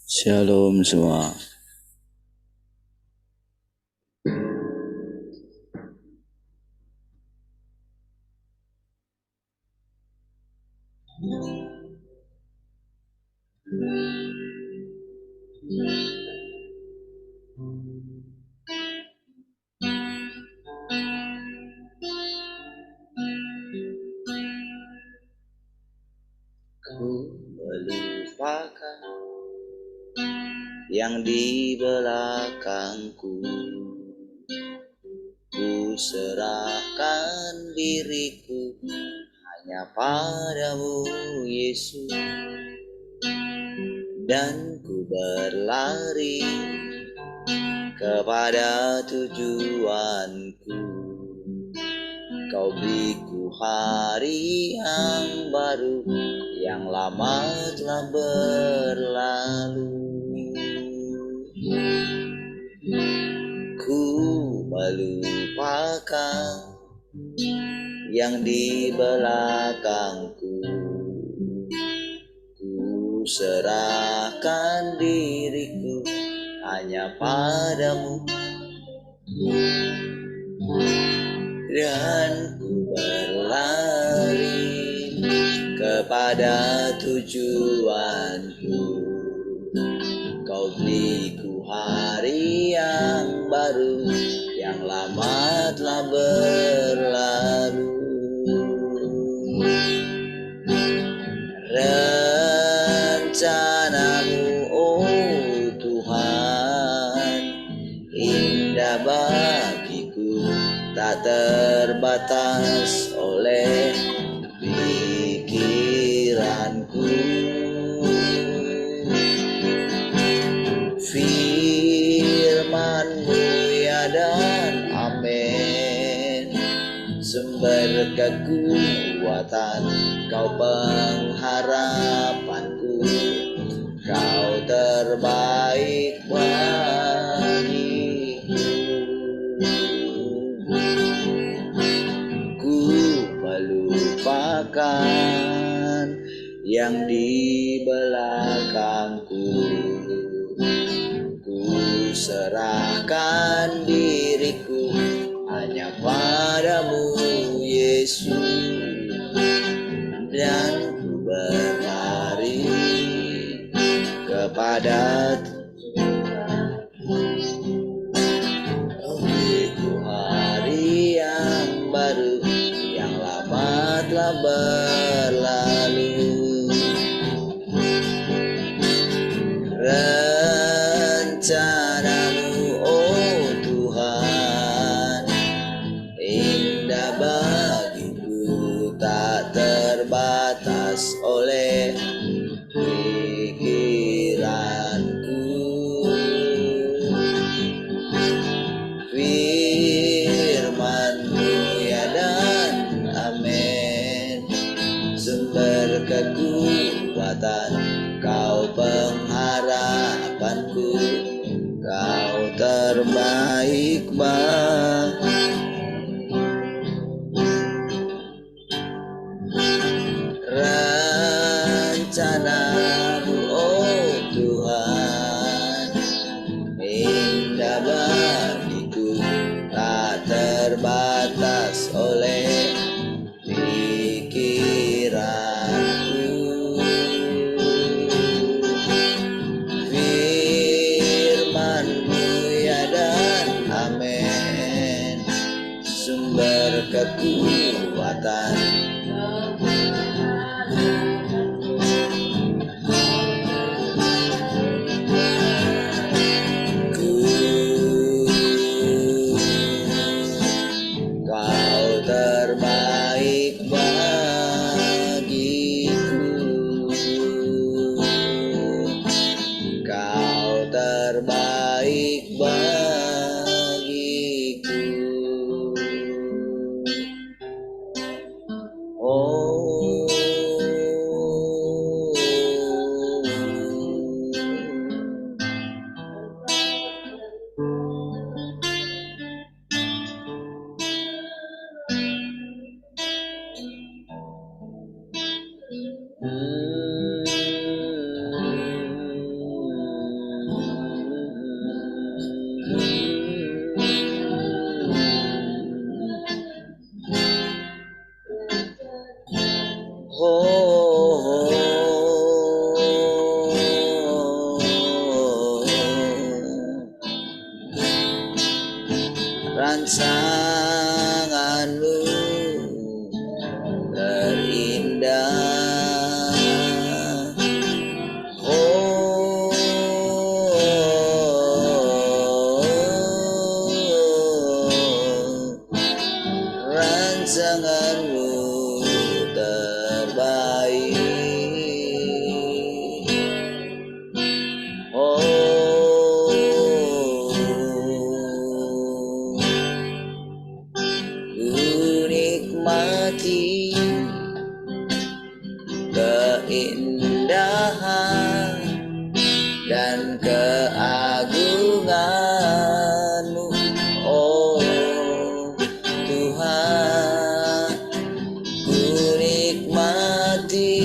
Shalom semua. Ku melupakan yang di belakangku, ku serahkan diriku hanya padamu Yesus, dan ku berlari kepada tujuanku. Kau beriku hari yang baru, yang lama telah berlalu. Ku melupakan yang di belakangku, ku serahkan diriku hanya padamu, dan ku berlari kepada tujuanku. Kau beriku hari yang baru, yang lama telah berlalu. Rencanamu, oh Tuhan, indah bagiku, tak terbatas oleh pikiranku. Firman-Mu ya dan amin, sumber kekuatan, Kau pengharapanku, Kau terbaik bagiku. Ku melupakan yang di belakangku, ku serahkan diriku hanya padamu Yesus, dan ku berlari kepada beriku hari yang baru, yang lama telah berlalu. Rencanamu, oh Tuhan, indah bagiku, tak terbatas oleh pikiranku. Firman-Mu ya dan amin, sumber kekuatan, Kau pengharapanku, Kau terbaik bagiku. Rencanamu, oh Tuhan, indah bagiku, tak terbatas oleh pikiranku. Firman-Mu ya dan amin, sumber kekuatan, Kau terbaik bagiku, Kau terbaik bagiku. Oh rancanganmu terindah. Oh, rancanganmu terbaik. Oh, ku nikmati keindahan dan keagunganmu, oh Tuhan. Ku nikmati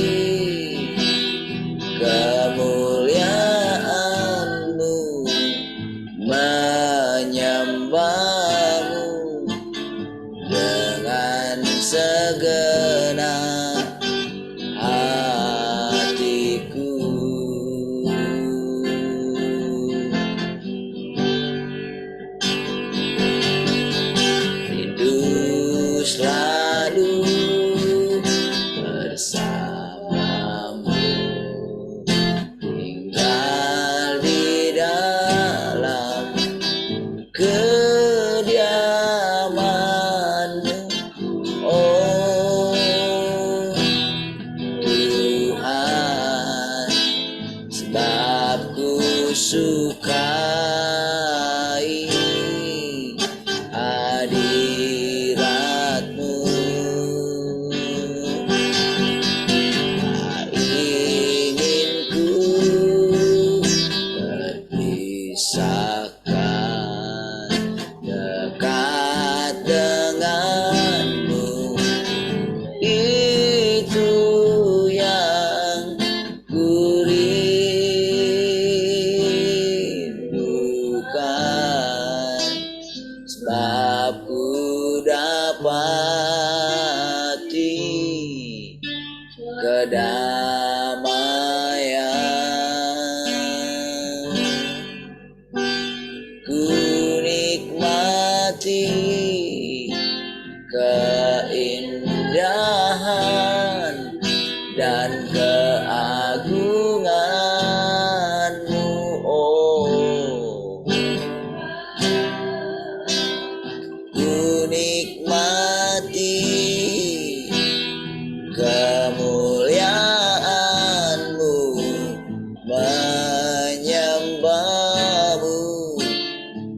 kemuliaan-Mu, menyembah-Mu dengan segenap hatiku. Rindu selalu bersamamu, tinggal di dalam kediaman-Mu, oh Tuhan. Sebab ku sukai hadirat-Mu, tak ingin ku terpisahkan dekat dengan-Mu. Itu yang ku rindukan, sebab ku dapati kedamaian. Ku nikmati keindahan dan keagungan-Mu, oh ku nikmati kemuliaan-Mu, menyembah-Mu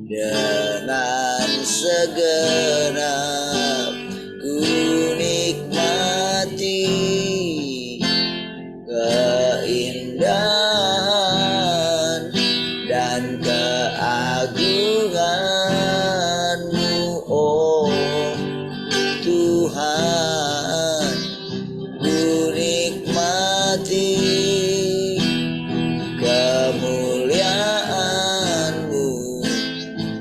dengan segenap. Ku nikmati keindahan dan keagungan-Mu, oh Tuhan. Ku nikmati kemuliaan-Mu,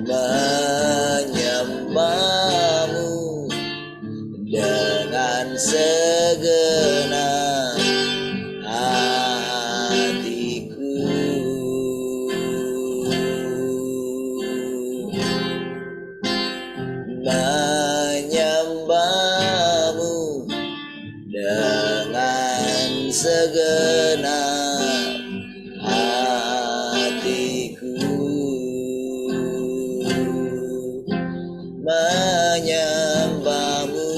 menyembah-Mu dengan segenap hatiku. Menyembah-Mu dengan segenap hatiku. Menyembah-Mu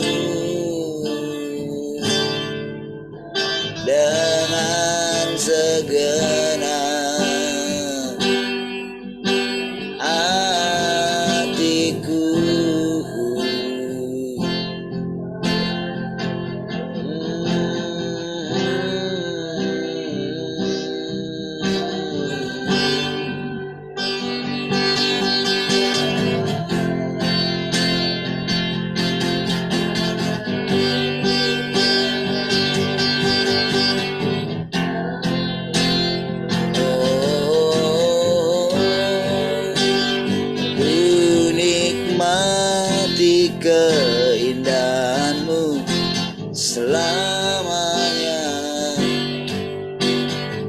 dengan segenap hatiku. Keindahan-Mu selamanya,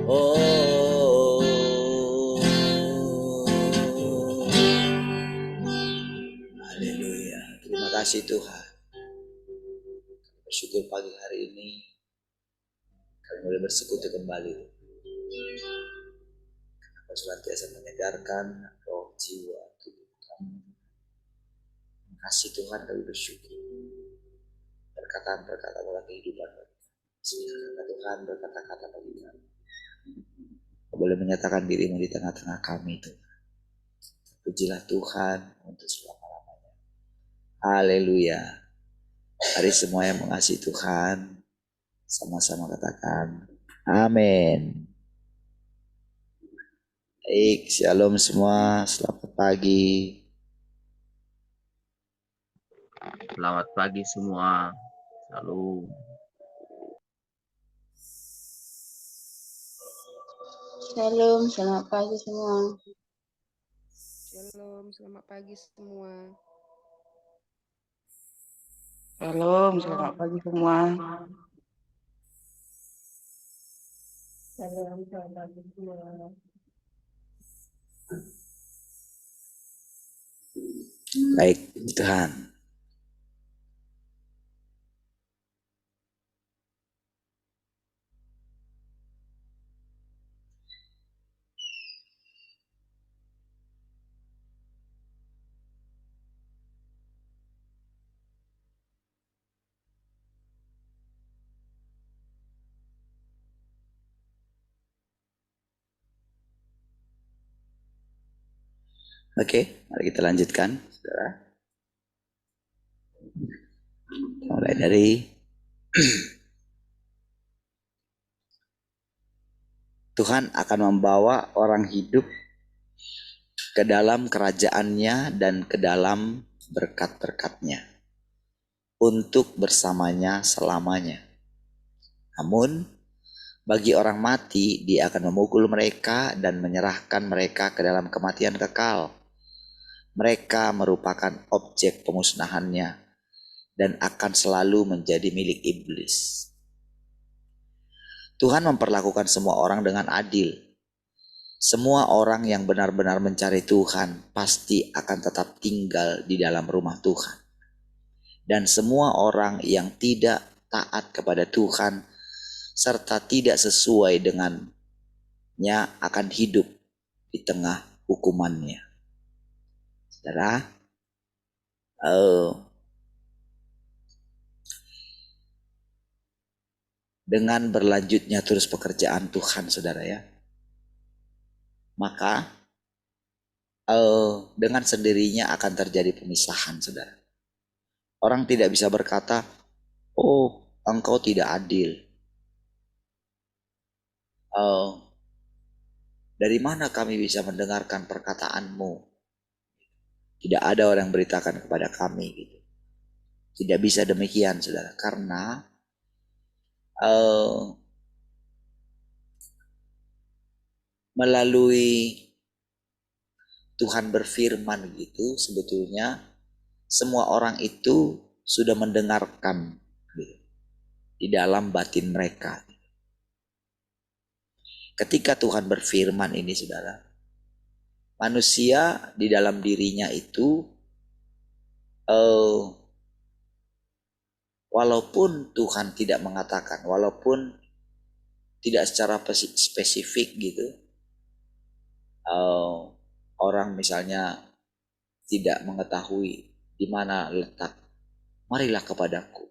oh kasih Tuhan. Bersyukur pagi hari ini kami boleh bersekutu kembali. Kau senantiasa menyegarkan roh, jiwa, tubuh kami. Kasih Tuhan kami bersyukur. Perkataan-perkataan dalam kehidupan kami. Semoga Tuhan berkata-kata bagi kami. Kau boleh menyatakan dirimu di tengah-tengah kami Tuhan. Pujilah Tuhan untuk selama-lamanya. Haleluya. Hari semua yang mengasihi Tuhan, sama-sama katakan amin. Baik, shalom semua, selamat pagi. Selamat pagi semua. Shalom. Shalom, selamat pagi semua. Shalom, selamat pagi semua. Shalom, selamat pagi semua. Shalom, selamat pagi semua. Baik, Tuhan. Oke, mari kita lanjutkan, saudara. Mulai dari Tuhan akan membawa orang hidup ke dalam kerajaannya dan ke dalam berkat-berkatnya untuk bersamanya selamanya. Namun, bagi orang mati, Dia akan memukul mereka dan menyerahkan mereka ke dalam kematian kekal. Mereka merupakan objek pemusnahannya dan akan selalu menjadi milik iblis. Tuhan memperlakukan semua orang dengan adil. Semua orang yang benar-benar mencari Tuhan pasti akan tetap tinggal di dalam rumah Tuhan. Dan semua orang yang tidak taat kepada Tuhan serta tidak sesuai dengannya akan hidup di tengah hukumannya. Saudara, dengan berlanjutnya terus pekerjaan Tuhan, saudara ya, maka dengan sendirinya akan terjadi pemisahan, saudara. Orang tidak bisa berkata, oh engkau tidak adil. Dari mana kami bisa mendengarkan perkataanmu? Tidak ada orang yang beritakan kepada kami gitu. Tidak bisa demikian, saudara, karena melalui Tuhan berfirman gitu, sebetulnya semua orang itu sudah mendengarkan gitu, di dalam batin mereka. Ketika Tuhan berfirman ini, saudara, manusia di dalam dirinya itu walaupun Tuhan tidak mengatakan, walaupun tidak secara spesifik gitu, orang misalnya tidak mengetahui di mana letak, marilah kepadaku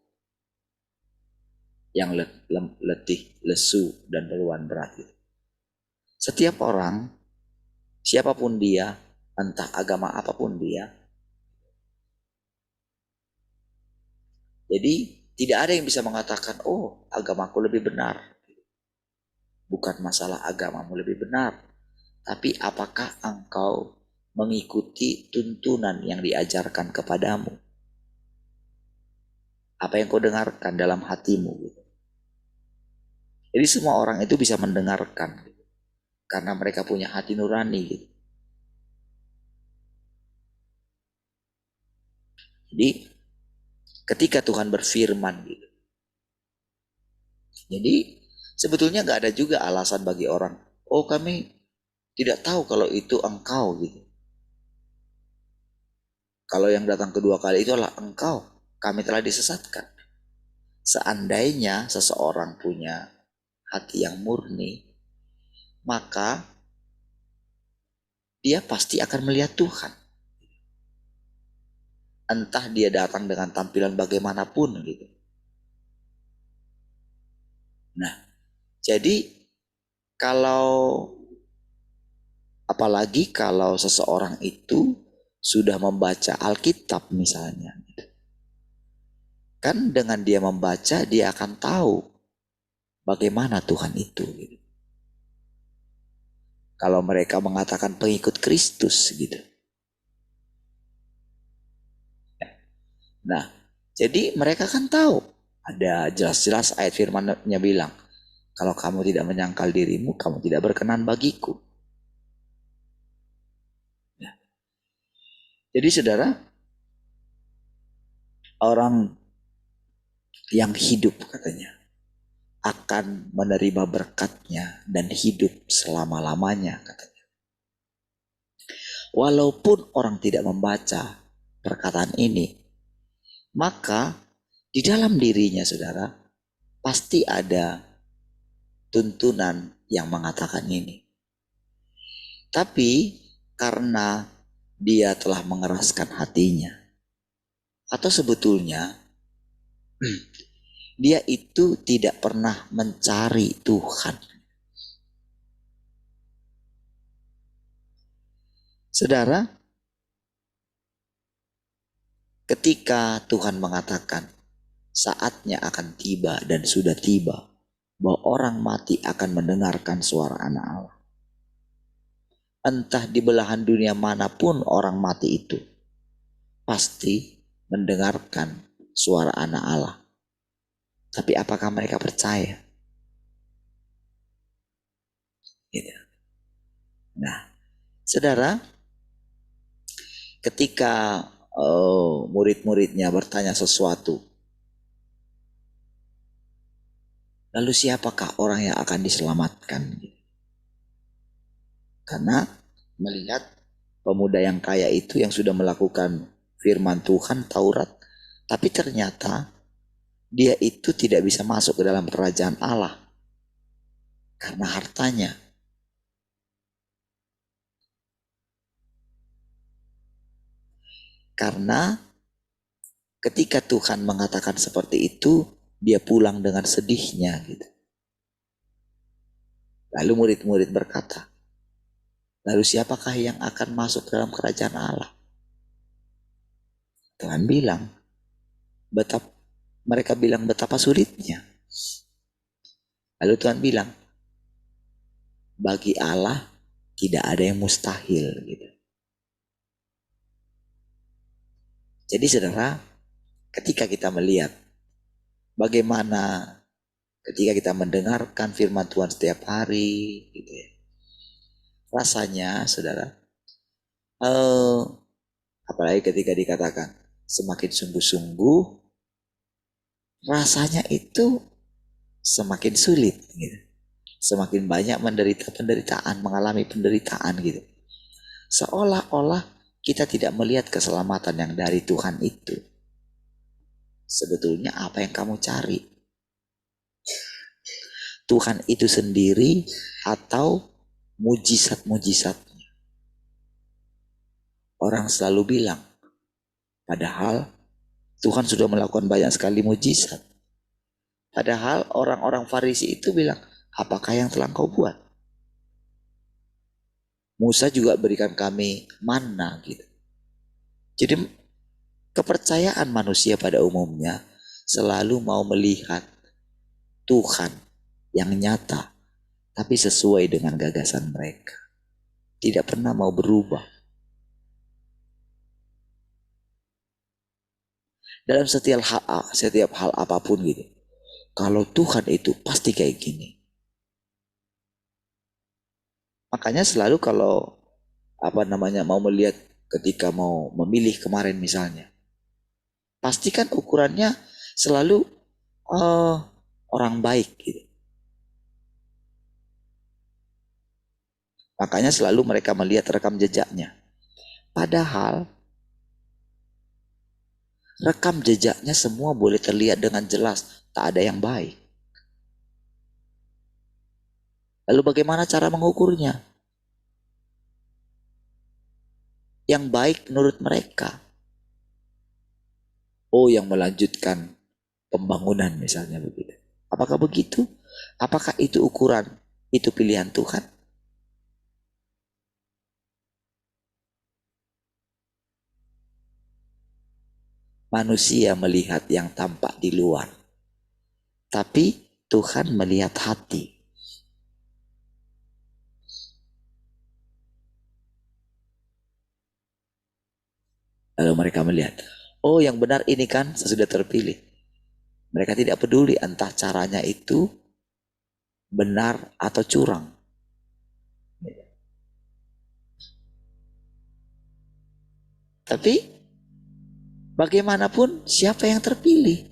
yang letih, lesu, dan beruan berat gitu. Setiap orang, siapapun dia, entah agama apapun dia, jadi tidak ada yang bisa mengatakan, oh agamaku lebih benar. Bukan masalah agamamu lebih benar, tapi apakah engkau mengikuti tuntunan yang diajarkan kepadamu? Apa yang kau dengarkan dalam hatimu gitu. Jadi semua orang itu bisa mendengarkan gitu, karena mereka punya hati nurani gitu. Jadi ketika Tuhan berfirman gitu, jadi sebetulnya gak ada juga alasan bagi orang, oh kami tidak tahu kalau itu engkau gitu. Kalau yang datang kedua kali itu adalah engkau, kami telah disesatkan. Seandainya seseorang punya hati yang murni, maka dia pasti akan melihat Tuhan. Entah dia datang dengan tampilan bagaimanapun gitu. Nah, jadi kalau apalagi kalau seseorang itu sudah membaca Alkitab misalnya, kan dengan dia membaca dia akan tahu bagaimana Tuhan itu gitu. Kalau mereka mengatakan pengikut Kristus gitu. Nah, jadi mereka kan tahu, ada jelas-jelas ayat firman-Nya bilang, kalau kamu tidak menyangkal dirimu, kamu tidak berkenan bagiku. Nah, jadi saudara, orang yang hidup katanya akan menerima berkatnya dan hidup selama-lamanya katanya. Walaupun orang tidak membaca perkataan ini, maka di dalam dirinya saudara pasti ada tuntunan yang mengatakan ini. Tapi karena dia telah mengeraskan hatinya, atau sebetulnya dia itu tidak pernah mencari Tuhan. Saudara, ketika Tuhan mengatakan saatnya akan tiba dan sudah tiba bahwa orang mati akan mendengarkan suara Anak Allah. Entah di belahan dunia manapun orang mati itu pasti mendengarkan suara Anak Allah. Tapi apakah mereka percaya? Gitu. Nah, saudara, ketika murid-muridnya bertanya sesuatu, lalu siapakah orang yang akan diselamatkan? Karena melihat pemuda yang kaya itu yang sudah melakukan firman Tuhan, Taurat, tapi ternyata dia itu tidak bisa masuk ke dalam kerajaan Allah karena hartanya. Karena ketika Tuhan mengatakan seperti itu, dia pulang dengan sedihnya gitu. Lalu murid-murid berkata, lalu siapakah yang akan masuk dalam kerajaan Allah? Tuhan bilang, mereka bilang betapa sulitnya. Lalu Tuhan bilang, bagi Allah tidak ada yang mustahil gitu. Jadi saudara, ketika kita melihat bagaimana ketika kita mendengarkan firman Tuhan setiap hari gitu ya, rasanya saudara, apalagi ketika dikatakan semakin sungguh-sungguh, rasanya itu semakin sulit gitu. Semakin banyak menderita penderitaan, mengalami penderitaan gitu. Seolah-olah kita tidak melihat keselamatan yang dari Tuhan itu. Sebetulnya apa yang kamu cari? Tuhan itu sendiri atau mujizat-mujizatnya? Orang selalu bilang, padahal Tuhan sudah melakukan banyak sekali mujizat. Padahal orang-orang Farisi itu bilang, apakah yang telah kau buat? Musa juga berikan kami manna gitu. Jadi kepercayaan manusia pada umumnya selalu mau melihat Tuhan yang nyata, tapi sesuai dengan gagasan mereka. Tidak pernah mau berubah. Dalam setiap hal apapun gitu. Kalau Tuhan itu pasti kayak gini. Makanya selalu kalau mau melihat ketika mau memilih kemarin misalnya, pastikan ukurannya selalu orang baik gitu. Makanya selalu mereka melihat rekam jejaknya. Padahal rekam jejaknya semua boleh terlihat dengan jelas, tak ada yang baik. Lalu bagaimana cara mengukurnya? Yang baik menurut mereka. Oh, yang melanjutkan pembangunan misalnya begitu. Apakah begitu? Apakah itu ukuran? Itu pilihan Tuhan? Manusia melihat yang tampak di luar, tapi Tuhan melihat hati. Lalu mereka melihat, oh yang benar ini kan sesudah terpilih. Mereka tidak peduli entah caranya itu benar atau curang. Tapi bagaimanapun siapa yang terpilih?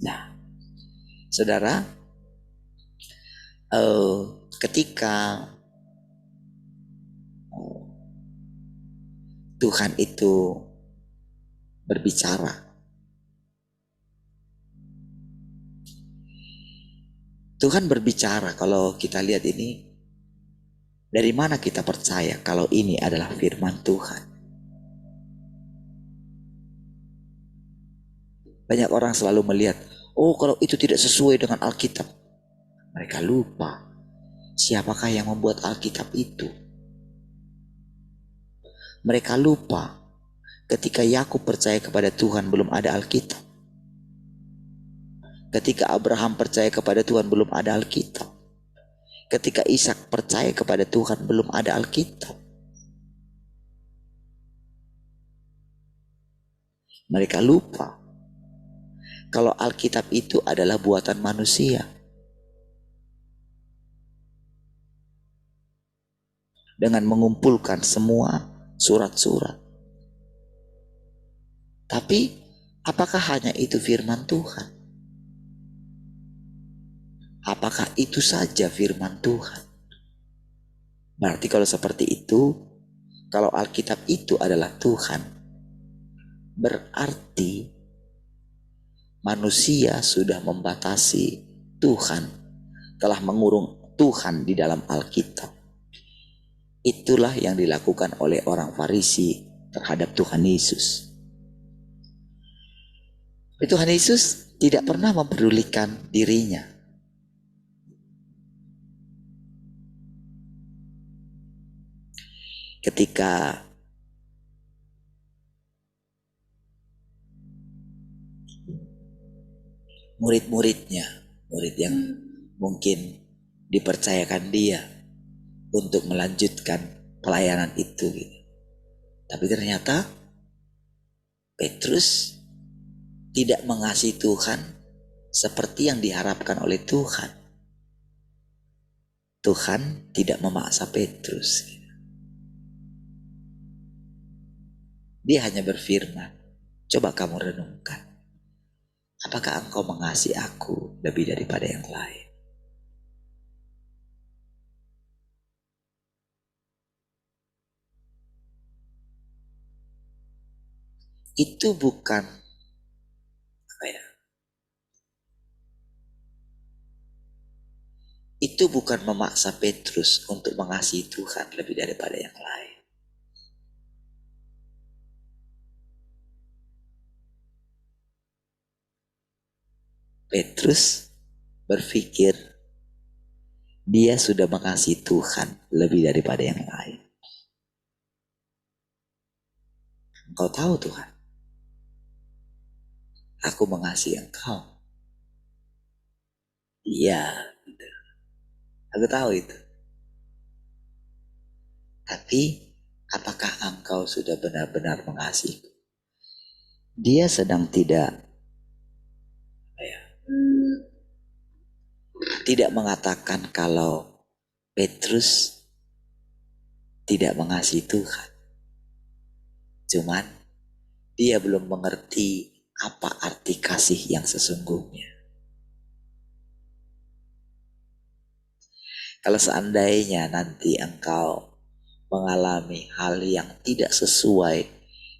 Nah, saudara, ketika Tuhan itu berbicara, Tuhan berbicara, kalau kita lihat ini, dari mana kita percaya kalau ini adalah firman Tuhan? Banyak orang selalu melihat, oh kalau itu tidak sesuai dengan Alkitab. Mereka lupa, siapakah yang membuat Alkitab itu? Mereka lupa, ketika Yakub percaya kepada Tuhan belum ada Alkitab. Ketika Abraham percaya kepada Tuhan belum ada Alkitab. Ketika Ishak percaya kepada Tuhan belum ada Alkitab. Mereka lupa kalau Alkitab itu adalah buatan manusia. Dengan mengumpulkan semua surat-surat. Tapi apakah hanya itu firman Tuhan? Apakah itu saja firman Tuhan? Berarti kalau seperti itu, kalau Alkitab itu adalah Tuhan, berarti manusia sudah membatasi Tuhan, telah mengurung Tuhan di dalam Alkitab. Itulah yang dilakukan oleh orang Farisi terhadap Tuhan Yesus. Tuhan Yesus tidak pernah mempedulikan dirinya. Ketika murid-muridnya, murid yang mungkin dipercayakan dia untuk melanjutkan pelayanan itu gitu. Tapi ternyata Petrus tidak mengasihi Tuhan seperti yang diharapkan oleh Tuhan. Tuhan tidak memaksa Petrus. Dia hanya berfirman, coba kamu renungkan. Apakah engkau mengasihi aku lebih daripada yang lain? Itu bukan itu bukan memaksa Petrus untuk mengasihi Tuhan lebih daripada yang lain. Petrus berpikir dia sudah mengasihi Tuhan lebih daripada yang lain. Engkau tahu Tuhan, aku mengasihi engkau. Iya, aku tahu itu. Tapi apakah engkau sudah benar-benar mengasihiku? Dia sedang tidak mengatakan kalau Petrus tidak mengasihi Tuhan. Cuman dia belum mengerti apa arti kasih yang sesungguhnya. Kalau seandainya nanti engkau mengalami hal yang tidak sesuai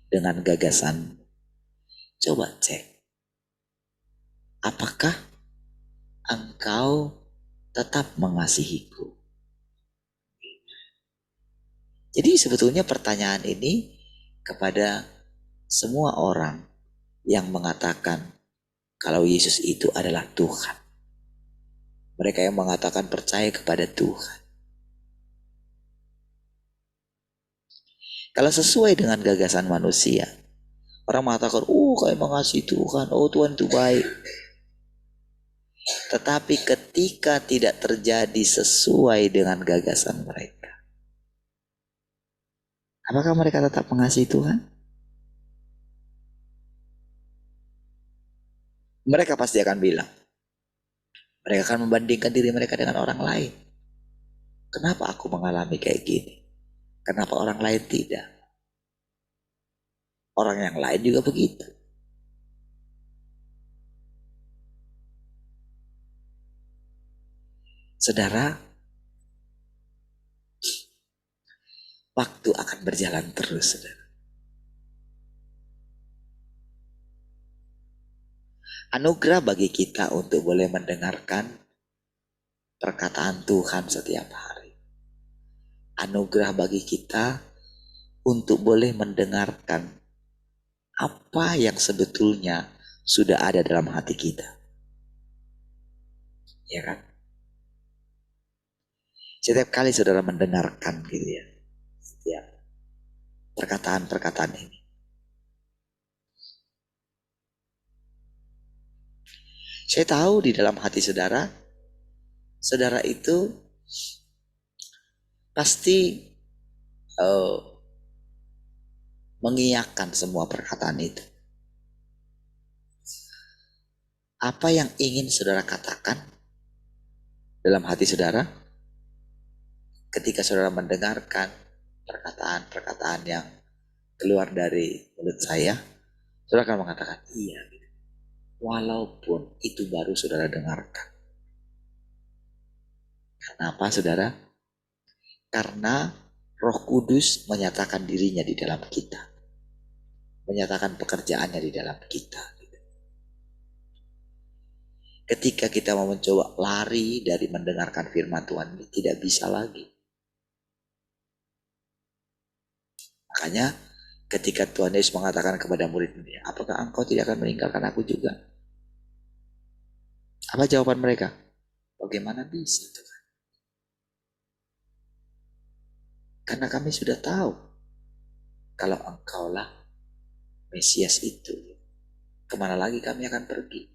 dengan gagasan, coba cek, apakah engkau tetap mengasihiku? Jadi sebetulnya pertanyaan ini kepada semua orang yang mengatakan kalau Yesus itu adalah Tuhan. Mereka yang mengatakan percaya kepada Tuhan. Kalau sesuai dengan gagasan manusia, orang mengatakan, kayak mengasihi Tuhan, Tuhan itu baik. Tetapi ketika tidak terjadi sesuai dengan gagasan mereka, apakah mereka tetap mengasihi Tuhan? Mereka pasti akan bilang, mereka akan membandingkan diri mereka dengan orang lain. Kenapa aku mengalami kayak gini? Kenapa orang lain tidak? Orang yang lain juga begitu. Saudara, waktu akan berjalan terus, saudara. Anugerah bagi kita untuk boleh mendengarkan perkataan Tuhan setiap hari. Anugerah bagi kita untuk boleh mendengarkan apa yang sebetulnya sudah ada dalam hati kita. Ya kan? Setiap kali saudara mendengarkan gitu ya, setiap perkataan-perkataan ini, saya tahu di dalam hati saudara, saudara itu pasti mengiyakan semua perkataan itu. Apa yang ingin saudara katakan dalam hati saudara ketika saudara mendengarkan perkataan-perkataan yang keluar dari mulut saya, saudara akan mengatakan iya, walaupun itu baru saudara dengarkan. Kenapa saudara? Karena Roh Kudus menyatakan dirinya di dalam kita, menyatakan pekerjaannya di dalam kita. Ketika kita mau mencoba lari dari mendengarkan firman Tuhan, tidak bisa lagi. Makanya ketika Tuhan Yesus mengatakan kepada murid-muridnya, apakah engkau tidak akan meninggalkan aku juga? Apa jawaban mereka? Bagaimana bisa Tuhan? Karena kami sudah tahu kalau engkaulah Mesias itu, kemana lagi kami akan pergi?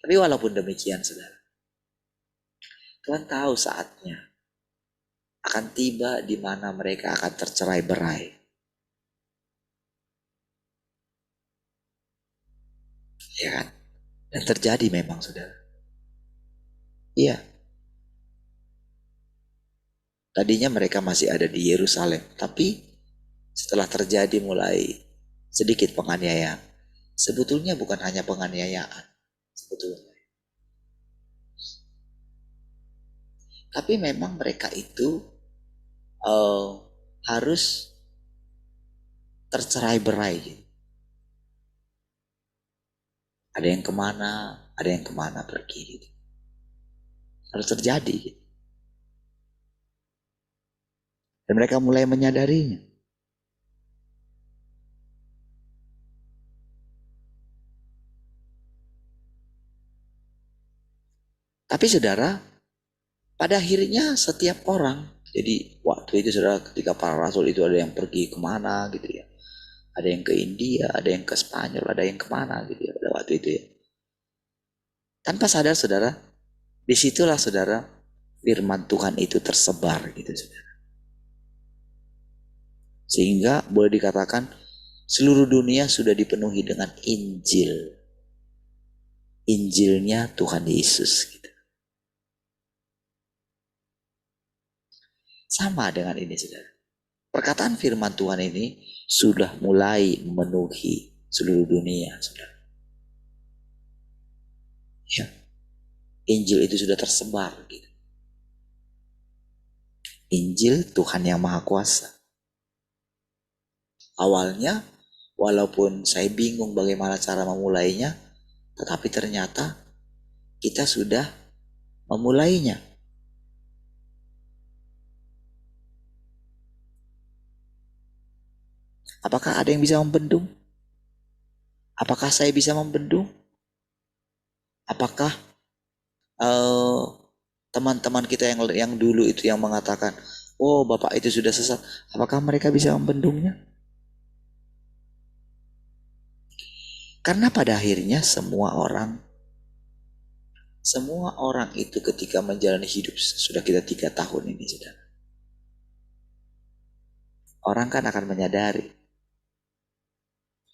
Tapi walaupun demikian saudara, Tuhan tahu saatnya akan tiba di mana mereka akan tercerai berai. Ya kan? Dan terjadi memang saudara. Iya. Tadinya mereka masih ada di Yerusalem, tapi setelah terjadi mulai sedikit penganiayaan, sebetulnya bukan hanya penganiayaan, sebetulnya. Tapi memang mereka itu harus tercerai berai. Ada yang kemana pergi gitu. Harus terjadi gitu. Dan mereka mulai menyadarinya. Tapi saudara, pada akhirnya setiap orang, jadi waktu itu saudara ketika para rasul itu ada yang pergi kemana gitu ya. Ada yang ke India, ada yang ke Spanyol, ada yang kemana gitu ya pada waktu itu ya. Tanpa sadar saudara, disitulah saudara firman Tuhan itu tersebar gitu saudara. Sehingga boleh dikatakan seluruh dunia sudah dipenuhi dengan Injil. Injilnya Tuhan Yesus gitu. Sama dengan ini saudara. Perkataan firman Tuhan ini sudah mulai memenuhi seluruh dunia saudara. Ya. Injil itu sudah tersebar gitu. Injil Tuhan yang Maha Kuasa. Awalnya, walaupun saya bingung bagaimana cara memulainya, tetapi ternyata kita sudah memulainya. Apakah ada yang bisa membendung? Apakah saya bisa membendung? Apakah teman-teman kita yang dulu itu yang mengatakan, oh Bapak itu sudah sesat, apakah mereka bisa membendungnya? Karena pada akhirnya semua orang itu ketika menjalani hidup sudah kita 3 tahun ini, saudara, orang kan akan menyadari,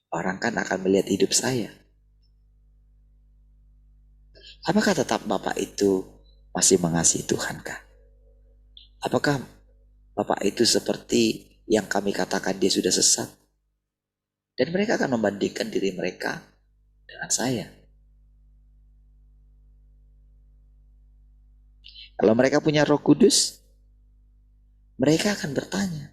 orang kan akan melihat hidup saya. Apakah tetap Bapak itu masih mengasihi Tuhan kah? Apakah Bapak itu seperti yang kami katakan dia sudah sesat? Dan mereka akan membandingkan diri mereka dengan saya. Kalau mereka punya Roh Kudus, mereka akan bertanya,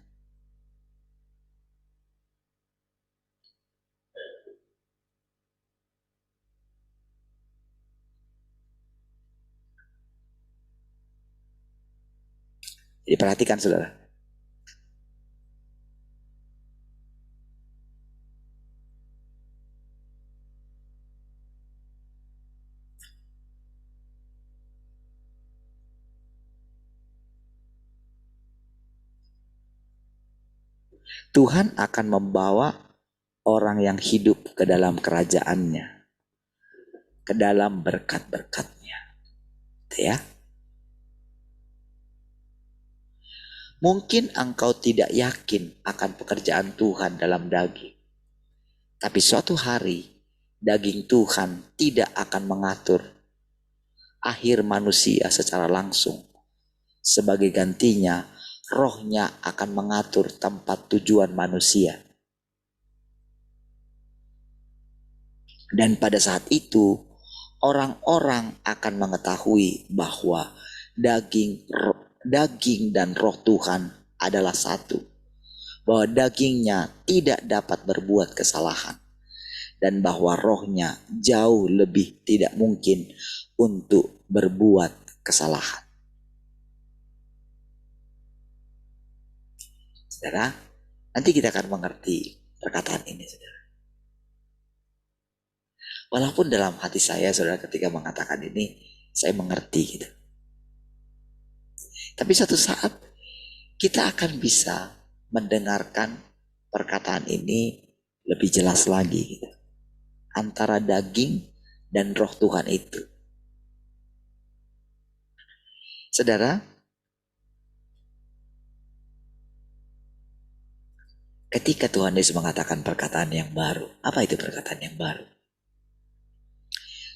jadi perhatikan saudara. Tuhan akan membawa orang yang hidup ke dalam kerajaannya, ke dalam berkat-berkatnya. Ya. Mungkin engkau tidak yakin akan pekerjaan Tuhan dalam daging. Tapi suatu hari daging Tuhan tidak akan mengatur akhir manusia secara langsung. Sebagai gantinya, rohnya akan mengatur tempat tujuan manusia. Dan pada saat itu, orang-orang akan mengetahui bahwa daging dan roh Tuhan adalah satu. Bahwa dagingnya tidak dapat berbuat kesalahan. Dan bahwa rohnya jauh lebih tidak mungkin untuk berbuat kesalahan. Saudara, nanti kita akan mengerti perkataan ini, saudara. Walaupun dalam hati saya, saudara, ketika mengatakan ini, saya mengerti gitu. Tapi suatu saat, kita akan bisa mendengarkan perkataan ini lebih jelas lagi gitu. Antara daging dan roh Tuhan itu. Saudara, ketika Tuhan Yesus mengatakan perkataan yang baru, apa itu perkataan yang baru?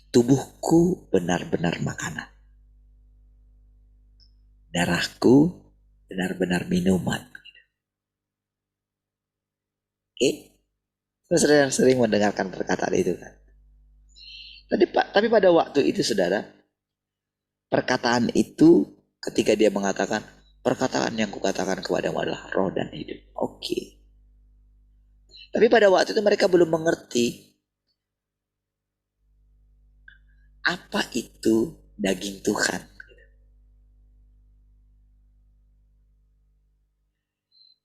Tubuhku benar-benar makanan. Darahku benar-benar minuman. Oke? Saudara sering mendengarkan perkataan itu kan? Tapi pada waktu itu saudara, perkataan itu ketika dia mengatakan, perkataan yang kukatakan kepadamu adalah roh dan hidup. Oke. Tapi pada waktu itu mereka belum mengerti apa itu daging Tuhan.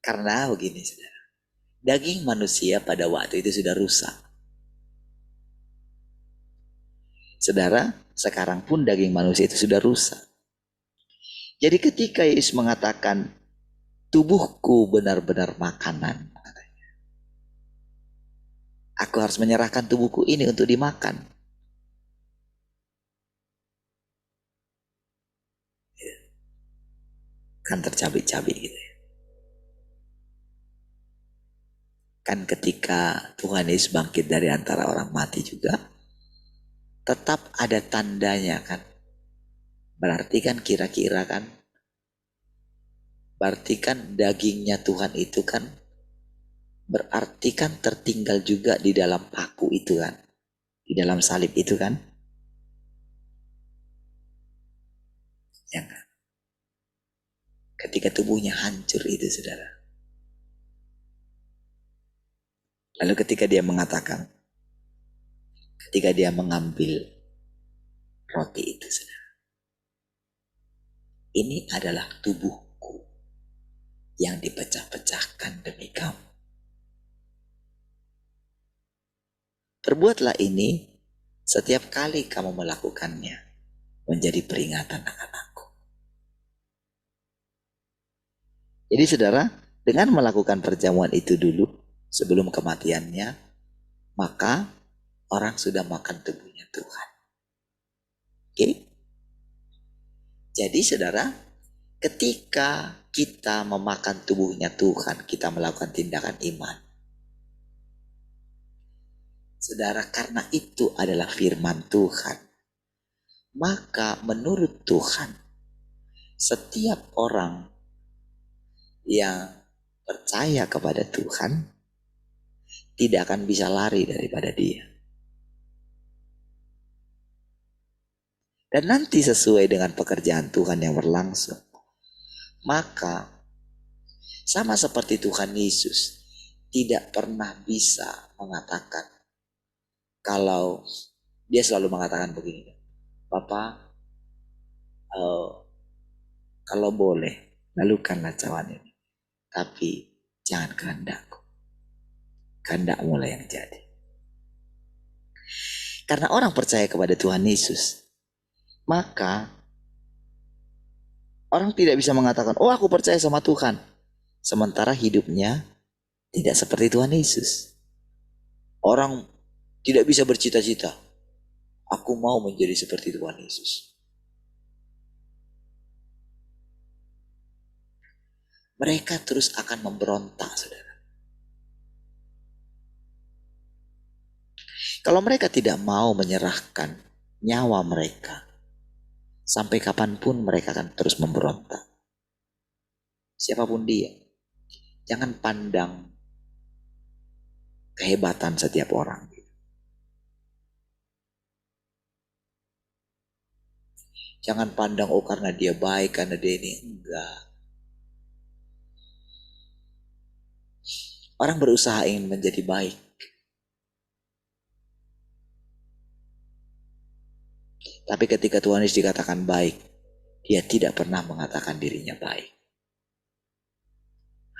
Karena begini saudara, daging manusia pada waktu itu sudah rusak. Saudara, sekarang pun daging manusia itu sudah rusak. Jadi ketika Yesus mengatakan, tubuhku benar-benar makanan, aku harus menyerahkan tubuhku ini untuk dimakan. Kan tercabik-cabik gitu ya. Kan ketika Tuhan Yesus bangkit dari antara orang mati juga, tetap ada tandanya kan. Berarti kan kira-kira kan, berarti kan dagingnya Tuhan itu kan, berarti kan tertinggal juga di dalam paku itu kan. Di dalam salib itu kan. Ya kan? ketika tubuhnya hancur itu, saudara. Lalu ketika dia mengatakan, ketika dia mengambil roti itu, saudara, ini adalah tubuhku yang dipecah-pecahkan demi kamu. Perbuatlah ini setiap kali kamu melakukannya, menjadi peringatan akan aku. Jadi saudara, dengan melakukan perjamuan itu dulu sebelum kematiannya, maka orang sudah makan tubuhnya Tuhan. Oke? Jadi saudara, ketika kita memakan tubuhnya Tuhan, kita melakukan tindakan iman. Saudara, karena itu adalah firman Tuhan, maka menurut Tuhan, setiap orang yang percaya kepada Tuhan tidak akan bisa lari daripada Dia. Dan nanti sesuai dengan pekerjaan Tuhan yang berlangsung, maka sama seperti Tuhan Yesus tidak pernah bisa mengatakan, kalau dia selalu mengatakan begini, Bapak, kalau boleh lalukanlah cawan ini, tapi jangan kehendakku, kehendakmu lah yang jadi. Karena orang percaya kepada Tuhan Yesus, maka orang tidak bisa mengatakan, oh aku percaya sama Tuhan, sementara hidupnya tidak seperti Tuhan Yesus. Orang tidak bisa bercita-cita, aku mau menjadi seperti Tuhan Yesus. Mereka terus akan memberontak, saudara. Kalau mereka tidak mau menyerahkan nyawa mereka, sampai kapanpun mereka akan terus memberontak. Siapapun dia, jangan pandang kehebatan setiap orang. Jangan pandang, oh karena dia baik, karena dia ini. Enggak. Orang berusaha ingin menjadi baik. Tapi ketika Tuhan Yesus dikatakan baik, dia tidak pernah mengatakan dirinya baik.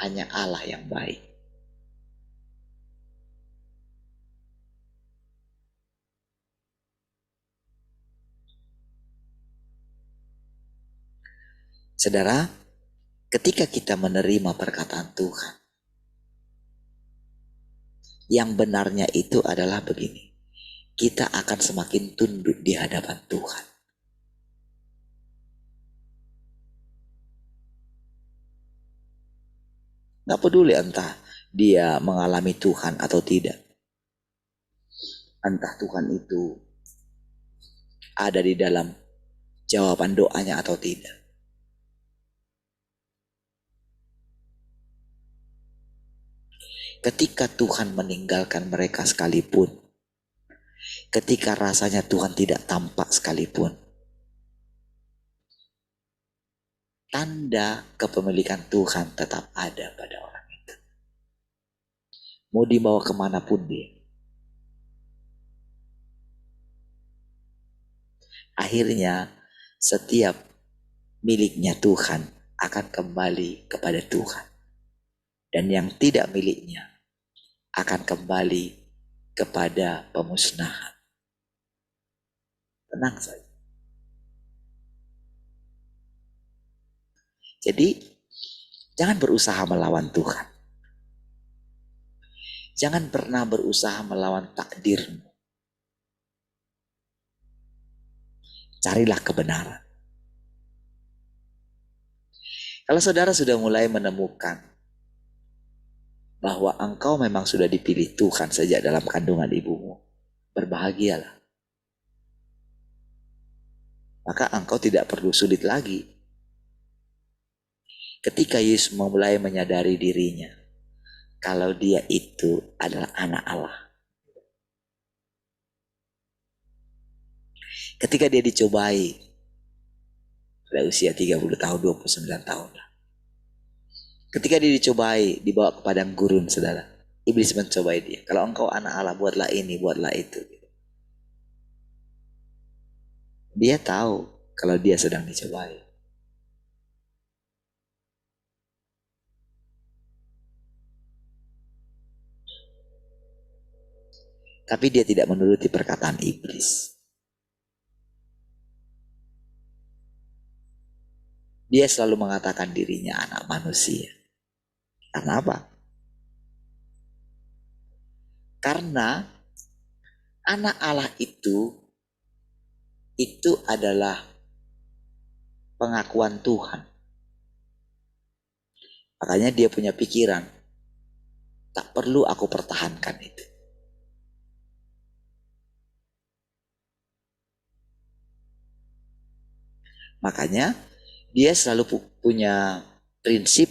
Hanya Allah yang baik. Saudara, ketika kita menerima perkataan Tuhan, yang benarnya itu adalah begini, kita akan semakin tunduk di hadapan Tuhan. Gak peduli entah dia mengalami Tuhan atau tidak, entah Tuhan itu ada di dalam jawaban doanya atau tidak. Ketika Tuhan meninggalkan mereka sekalipun, ketika rasanya Tuhan tidak tampak sekalipun, tanda kepemilikan Tuhan tetap ada pada orang itu. Mau dibawa kemanapun dia. Akhirnya setiap miliknya Tuhan akan kembali kepada Tuhan. Dan yang tidak miliknya akan kembali kepada pemusnahan. Tenang saja. Jadi jangan berusaha melawan Tuhan. Jangan pernah berusaha melawan takdirmu. Carilah kebenaran. Kalau saudara sudah mulai menemukan bahwa engkau memang sudah dipilih Tuhan sejak dalam kandungan ibumu, berbahagialah. Maka engkau tidak perlu sulit lagi. Ketika Yesus mulai menyadari dirinya, kalau dia itu adalah anak Allah. Ketika dia dicobai pada usia 30 tahun, 29 tahun. Ketika dia dicobai, dibawa ke padang gurun, saudara. Iblis mencobai dia. Kalau engkau anak Allah, buatlah ini, buatlah itu. Dia tahu kalau dia sedang dicobai. Tapi dia tidak menuruti perkataan iblis. Dia selalu mengatakan dirinya anak manusia. Karena apa? Karena anak Allah itu adalah pengakuan Tuhan. Makanya dia punya pikiran, tak perlu aku pertahankan itu. Makanya dia selalu punya prinsip,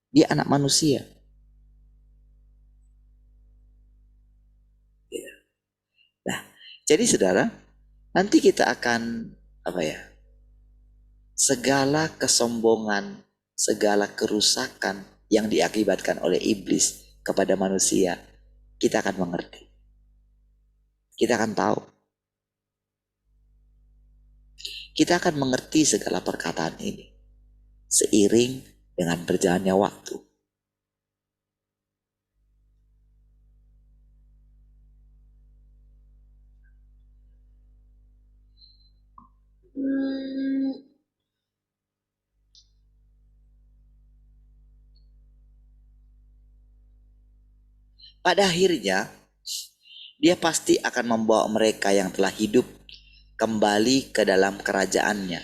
dia anak manusia. Nah, jadi saudara, nanti kita akan segala kesombongan, segala kerusakan yang diakibatkan oleh iblis kepada manusia, kita akan mengerti. Kita akan tahu. Kita akan mengerti segala perkataan ini seiring dengan berjalannya waktu. Pada akhirnya, dia pasti akan membawa mereka yang telah hidup kembali ke dalam kerajaannya.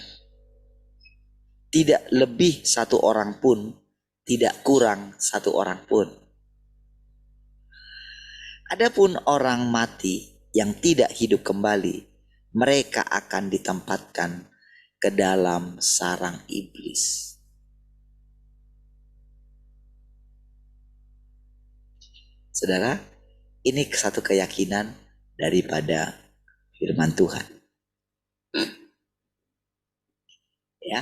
Tidak lebih satu orang pun, tidak kurang satu orang pun. Adapun orang mati yang tidak hidup kembali, mereka akan ditempatkan ke dalam sarang iblis. Saudara, ini satu keyakinan daripada firman Tuhan. Ya,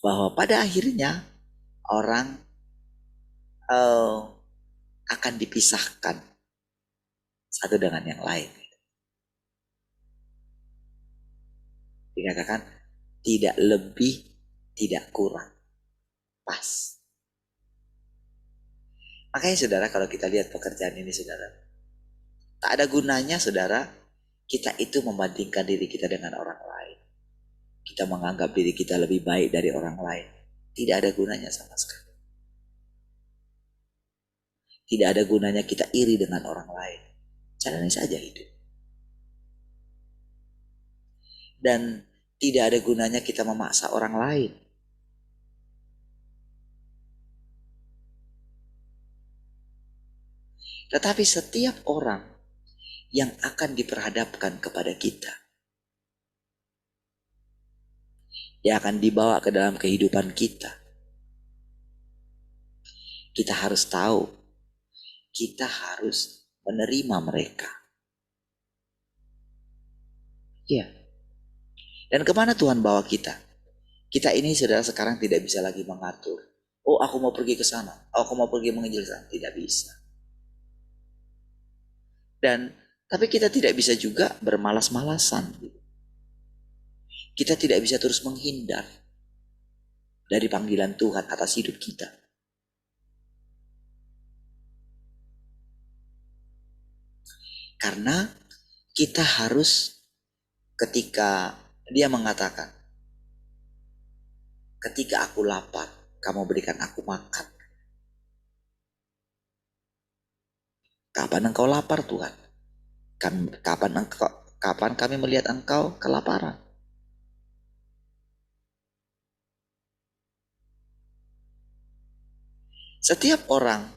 bahwa pada akhirnya orang akan dipisahkan satu dengan yang lain. Dikatakan tidak lebih, tidak kurang, pas. Makanya saudara, kalau kita lihat pekerjaan ini saudara, tak ada gunanya saudara kita itu membandingkan diri kita dengan orang lain. Kita menganggap diri kita lebih baik dari orang lain. Tidak ada gunanya sama sekali. Tidak ada gunanya kita iri dengan orang lain. Jalani saja hidup. Dan tidak ada gunanya kita memaksa orang lain. Tetapi setiap orang yang akan diperhadapkan kepada kita, yang akan dibawa ke dalam kehidupan kita, kita harus tahu, kita harus menerima mereka. Ya. Dan kemana Tuhan bawa kita? Kita ini saudara sekarang tidak bisa lagi mengatur. Oh, aku mau pergi ke sana. Oh, aku mau pergi menginjil sana. Tidak bisa. Tapi kita tidak bisa juga bermalas-malasan. Kita tidak bisa terus menghindar dari panggilan Tuhan atas hidup kita. Karena kita harus, ketika dia mengatakan, ketika aku lapar, kamu berikan aku makan. Kapan engkau lapar Tuhan? Kapan kami melihat engkau kelaparan? Setiap orang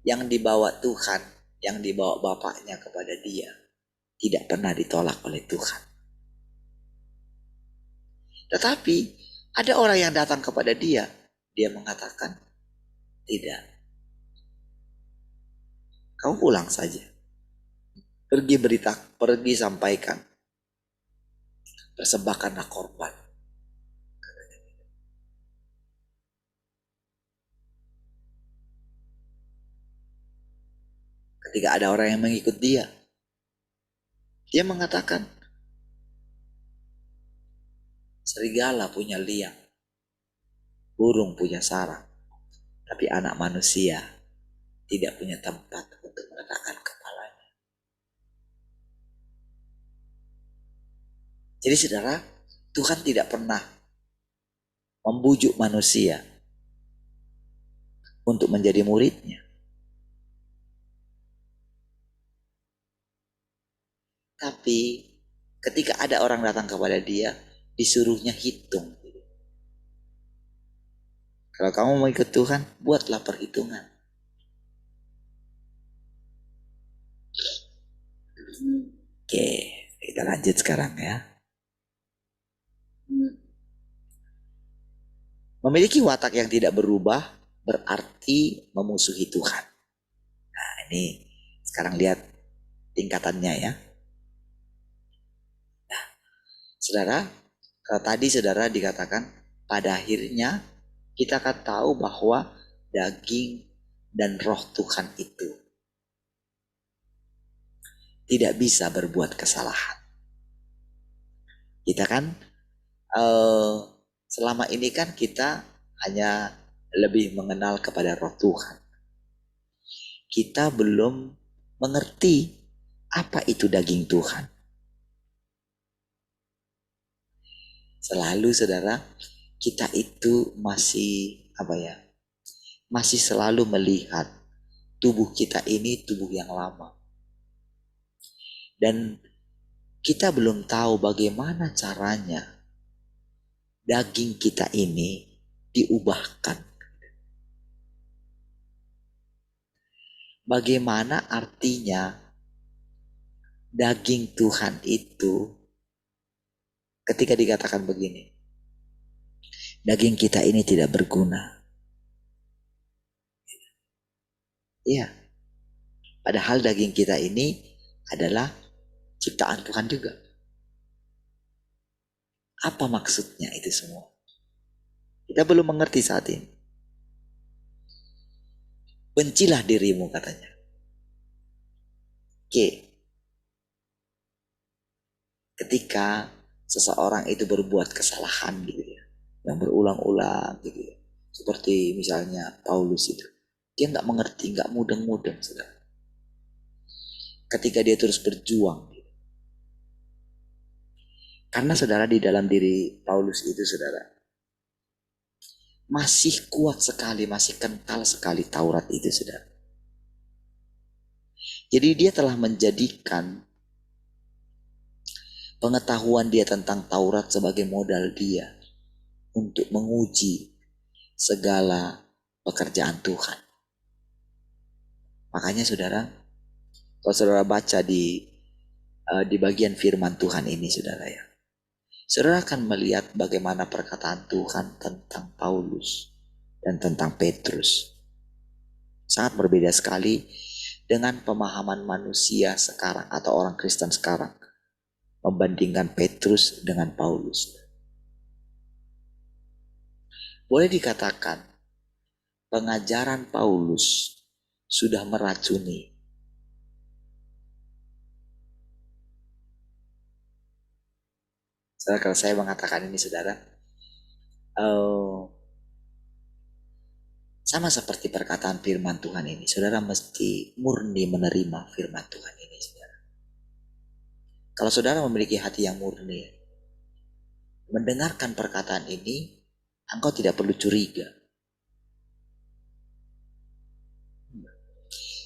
yang dibawa Tuhan, yang dibawa Bapaknya kepada dia, tidak pernah ditolak oleh Tuhan. Tetapi ada orang yang datang kepada dia, dia mengatakan, tidak. Kamu pulang saja. Pergi sampaikan. Persembahkanlah korban. ketika ada orang yang mengikut dia. Dia mengatakan, serigala punya liang, burung punya sarang, tapi anak manusia tidak punya tempat untuk meletakkan kepalanya. Jadi saudara, Tuhan tidak pernah membujuk manusia untuk menjadi muridnya. Tapi ketika ada orang datang kepada dia, disuruhnya hitung. Kalau kamu mau ikut Tuhan, buatlah perhitungan. Oke, kita lanjut sekarang ya. Memiliki watak yang tidak berubah berarti memusuhi Tuhan. Nah, ini sekarang lihat tingkatannya ya. Nah, saudara, kalau tadi saudara dikatakan pada akhirnya kita akan tahu bahwa daging dan roh Tuhan itu tidak bisa berbuat kesalahan. Kita kan selama ini kan kita hanya lebih mengenal kepada roh Tuhan. Kita belum mengerti apa itu daging Tuhan. Selalu saudara, kita itu masih masih selalu melihat tubuh kita ini tubuh yang lama. Dan kita belum tahu bagaimana caranya daging kita ini diubahkan. Bagaimana artinya daging Tuhan itu ketika dikatakan begini, daging kita ini tidak berguna. Iya, padahal daging kita ini adalah ciptaan Tuhan juga. Apa maksudnya itu semua? Kita belum mengerti saat ini. Bencilah dirimu katanya. Oke. Ketika seseorang itu berbuat kesalahan gitu ya, yang berulang-ulang gitu ya, seperti misalnya Paulus itu, dia nggak mengerti, nggak mudeng-mudeng, saudara. Ketika dia terus berjuang, gitu. Karena saudara di dalam diri Paulus itu saudara masih kuat sekali, masih kental sekali Taurat itu saudara. Jadi dia telah menjadikan pengetahuan dia tentang Taurat sebagai modal dia untuk menguji segala pekerjaan Tuhan. Makanya saudara, kalau saudara baca di bagian firman Tuhan ini saudara ya, saudara akan melihat bagaimana perkataan Tuhan tentang Paulus dan tentang Petrus. Sangat berbeda sekali dengan pemahaman manusia sekarang atau orang Kristen sekarang membandingkan Petrus dengan Paulus. Boleh dikatakan pengajaran Paulus sudah meracuni saudara. Kalau saya mengatakan ini saudara, sama seperti perkataan firman Tuhan ini, saudara mesti murni menerima firman Tuhan ini saudara. Kalau saudara memiliki hati yang murni, mendengarkan perkataan ini, engkau tidak perlu curiga.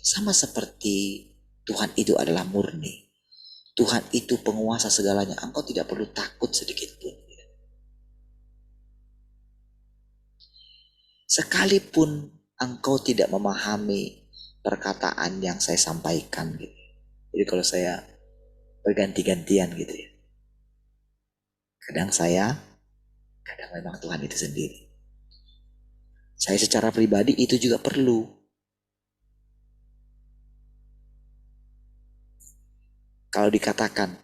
Sama seperti Tuhan itu adalah murni, Tuhan itu penguasa segalanya, engkau tidak perlu takut sedikit pun. Sekalipun engkau tidak memahami perkataan yang saya sampaikan gitu. Jadi kalau saya berganti-gantian gitu ya. Kadang saya, kadang memang Tuhan itu sendiri. Saya secara pribadi itu juga perlu. Kalau dikatakan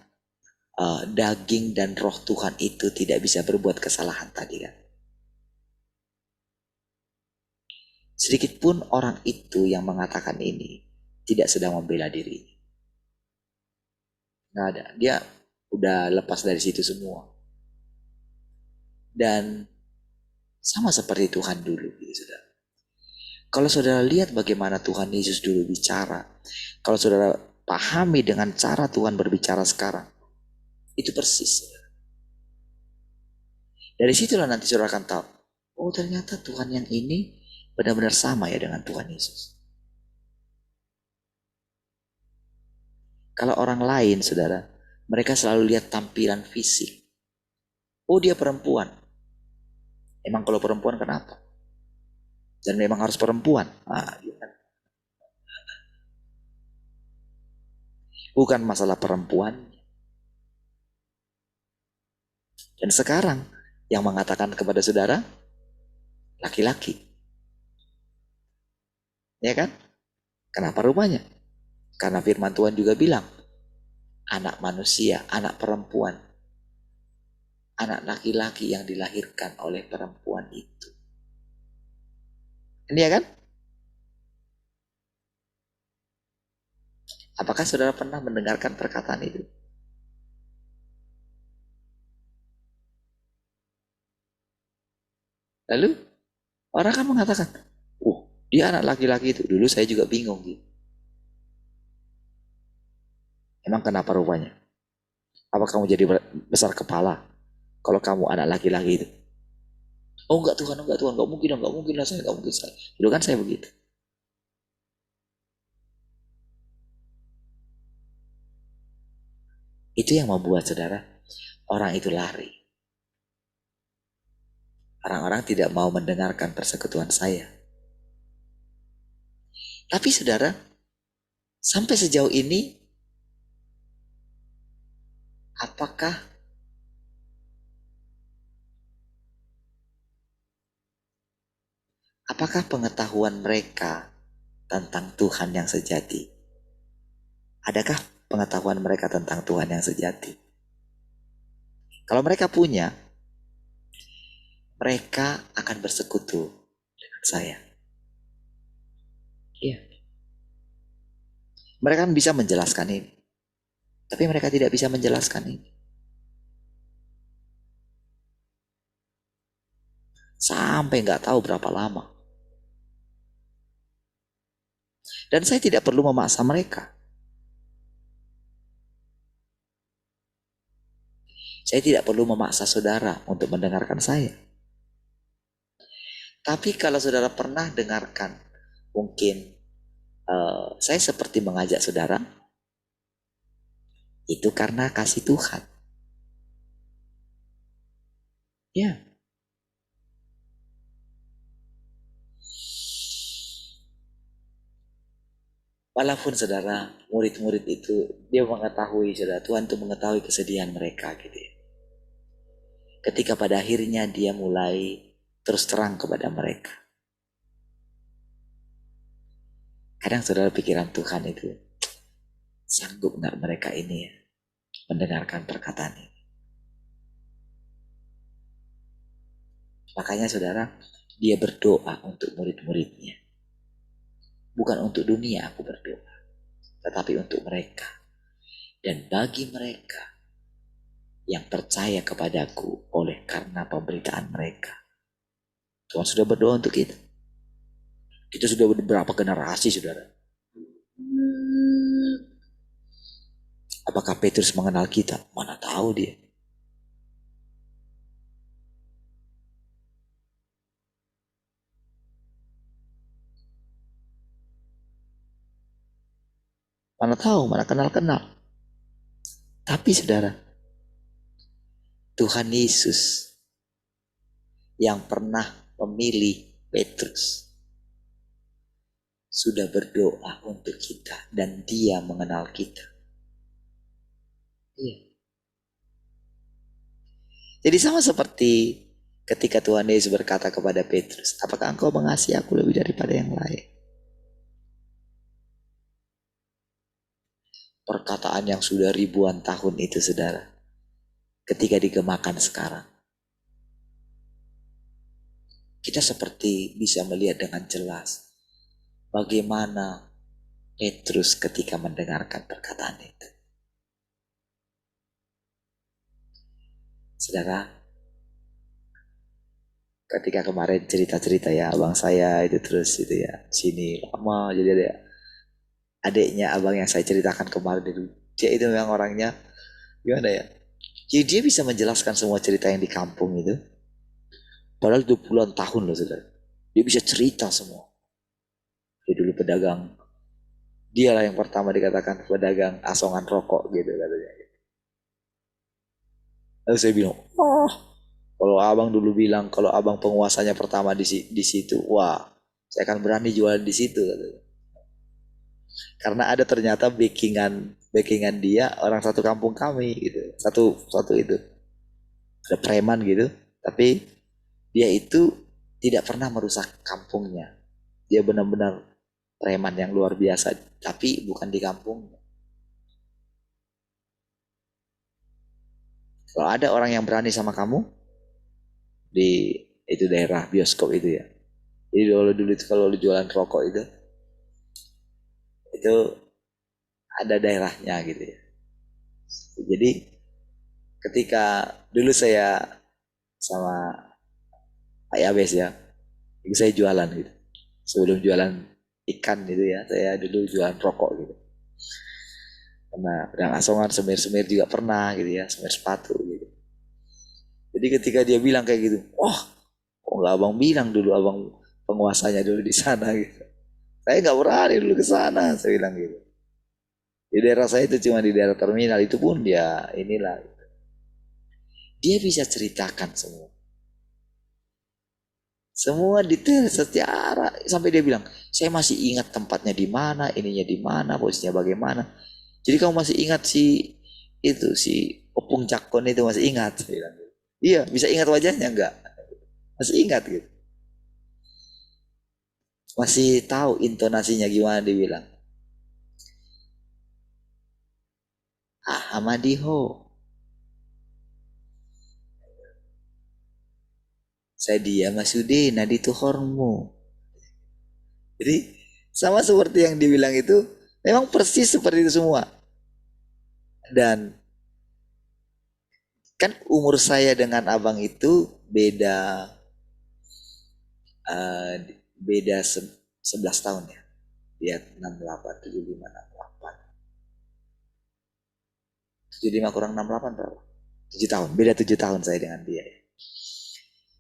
daging dan roh Tuhan itu tidak bisa berbuat kesalahan tadi kan. Sedikit pun orang itu yang mengatakan ini tidak sedang membela diri. Nggak ada. Dia udah lepas dari situ semua. Dan sama seperti Tuhan dulu, gitu, saudara. Kalau saudara lihat bagaimana Tuhan Yesus dulu bicara, kalau saudara pahami dengan cara Tuhan berbicara sekarang, itu persis. Dari situlah nanti saudara akan tahu, oh ternyata Tuhan yang ini benar-benar sama ya dengan Tuhan Yesus. Kalau orang lain, saudara, mereka selalu lihat tampilan fisik. Oh dia perempuan. Emang kalau perempuan kenapa? Dan memang harus perempuan. Bukan masalah perempuan. Dan sekarang yang mengatakan kepada saudara, laki-laki. Ya kan? Kenapa rupanya? Karena firman Tuhan juga bilang, anak manusia, anak perempuan, anak laki-laki yang dilahirkan oleh perempuan itu. Ini ya kan? Apakah saudara pernah mendengarkan perkataan itu? Lalu orang kan mengatakan, dia anak laki-laki itu. Dulu saya juga bingung gitu. Emang kenapa rupanya? Apa kamu jadi besar kepala kalau kamu anak laki-laki itu? Oh enggak Tuhan, enggak mungkin lah saya, enggak mungkin saya. Dulu kan saya begitu. Itu yang membuat saudara, orang itu lari. Orang-orang tidak mau mendengarkan persekutuan saya. Tapi saudara, sampai sejauh ini, apakah pengetahuan mereka tentang Tuhan yang sejati? Adakah pengetahuan mereka tentang Tuhan yang sejati? Kalau mereka punya, mereka akan bersekutu dengan saya. Iya. Mereka kan bisa menjelaskan ini. Tapi mereka tidak bisa menjelaskan ini. Sampai nggak tahu berapa lama. Dan saya tidak perlu memaksa mereka. Saya tidak perlu memaksa saudara untuk mendengarkan saya. Tapi kalau saudara pernah dengarkan, mungkin saya seperti mengajak saudara, itu karena kasih Tuhan. Ya. Walaupun saudara, murid-murid itu, dia mengetahui, saudara, Tuhan itu mengetahui kesedihan mereka gitu ya. Ketika pada akhirnya dia mulai terus terang kepada mereka. Kadang saudara pikiran Tuhan itu, sanggup nggak mereka ini ya, mendengarkan perkataan ini. Makanya saudara, dia berdoa untuk murid-muridnya. Bukan untuk dunia aku berdoa, tetapi untuk mereka. Dan bagi mereka yang percaya kepadaku oleh karena pemberitaan mereka. Tuhan sudah berdoa untuk kita. Kita sudah beberapa generasi, saudara. Apakah Petrus mengenal kita? Mana tahu dia. Mana tahu, mana kenal-kenal. Tapi saudara, Tuhan Yesus yang pernah memilih Petrus sudah berdoa untuk kita dan dia mengenal kita. Iya. Jadi sama seperti ketika Tuhan Yesus berkata kepada Petrus, apakah engkau mengasihi aku lebih daripada yang lain? Perkataan yang sudah ribuan tahun itu, saudara, ketika digemakan sekarang, kita seperti bisa melihat dengan jelas bagaimana Petrus ketika mendengarkan perkataan itu. Saudara, ketika kemarin cerita-cerita ya abang saya itu terus itu ya sini lama, jadi ada adiknya abang yang saya ceritakan kemarin itu, dia itu memang orangnya gimana ya, jadi dia bisa menjelaskan semua cerita yang di kampung itu padahal 20-an tahun loh saudara, dia bisa cerita semua. Dia dulu pedagang, dialah yang pertama dikatakan pedagang asongan rokok gitu katanya. Lalu saya bilang, oh kalau abang dulu bilang kalau abang penguasanya pertama di situ, wah saya akan berani jualan di situ katanya. Karena ada ternyata backingan dia orang satu kampung kami gitu, satu itu ada preman gitu, tapi dia itu tidak pernah merusak kampungnya, dia benar-benar preman yang luar biasa, tapi bukan di kampungnya. Kalau ada orang yang berani sama kamu di itu daerah bioskop itu ya, jadi dulu itu kalau lu jualan rokok itu ada daerahnya gitu ya. Jadi ketika dulu saya sama Pak Yabes ya, itu saya jualan gitu. Sebelum jualan ikan gitu ya, saya dulu jualan rokok gitu. Karena pedang asongan, semir-semir juga pernah gitu ya, semir sepatu gitu. Jadi ketika dia bilang kayak gitu, oh kok nggak abang bilang dulu abang penguasanya dulu di sana gitu. Saya nggak berani dulu ke sana, saya bilang gitu. Di daerah saya itu cuma di daerah terminal, itu pun dia inilah. Dia bisa ceritakan semua. Semua detail secara sampai dia bilang, saya masih ingat tempatnya di mana, ininya di mana, posisinya bagaimana. Jadi kamu masih ingat si Opung Cakon itu masih ingat? Saya bilang gitu. Iya, bisa ingat wajahnya enggak? Masih ingat gitu. Masih tahu intonasinya gimana dia bilang. Ahmadiho. Saya dia masude nadi tuhormu. Jadi sama seperti yang dibilang itu, memang persis seperti itu semua. Dan kan umur saya dengan abang itu beda beda 11 tahun ya. Dia 68, 75, 68. 75 kurang 68 berapa? 7 tahun. Beda 7 tahun saya dengan dia.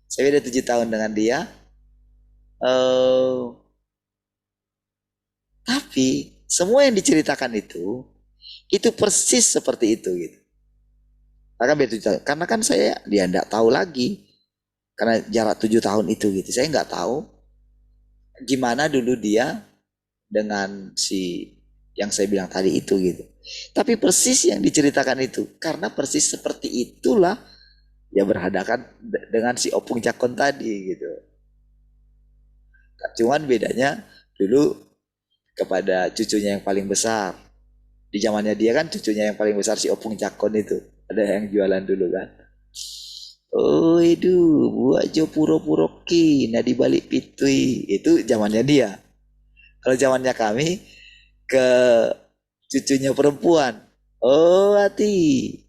Saya beda 7 tahun dengan dia. Tapi semua yang diceritakan itu persis seperti itu gitu. Karena kan saya dia enggak tahu lagi. Karena jarak 7 tahun itu gitu. Saya nggak tahu gimana dulu dia dengan si yang saya bilang tadi itu gitu. Tapi persis yang diceritakan itu. Karena persis seperti itulah dia berhadapan dengan si Opung Cakon tadi gitu. Cuman bedanya dulu kepada cucunya yang paling besar. Di zamannya dia kan cucunya yang paling besar si Opung Cakon itu. Ada yang jualan dulu kan. Oh itu buat jo puro-puro ki nah di balik pitui itu zamannya dia. Kalau zamannya kami ke cucunya perempuan. Oh hati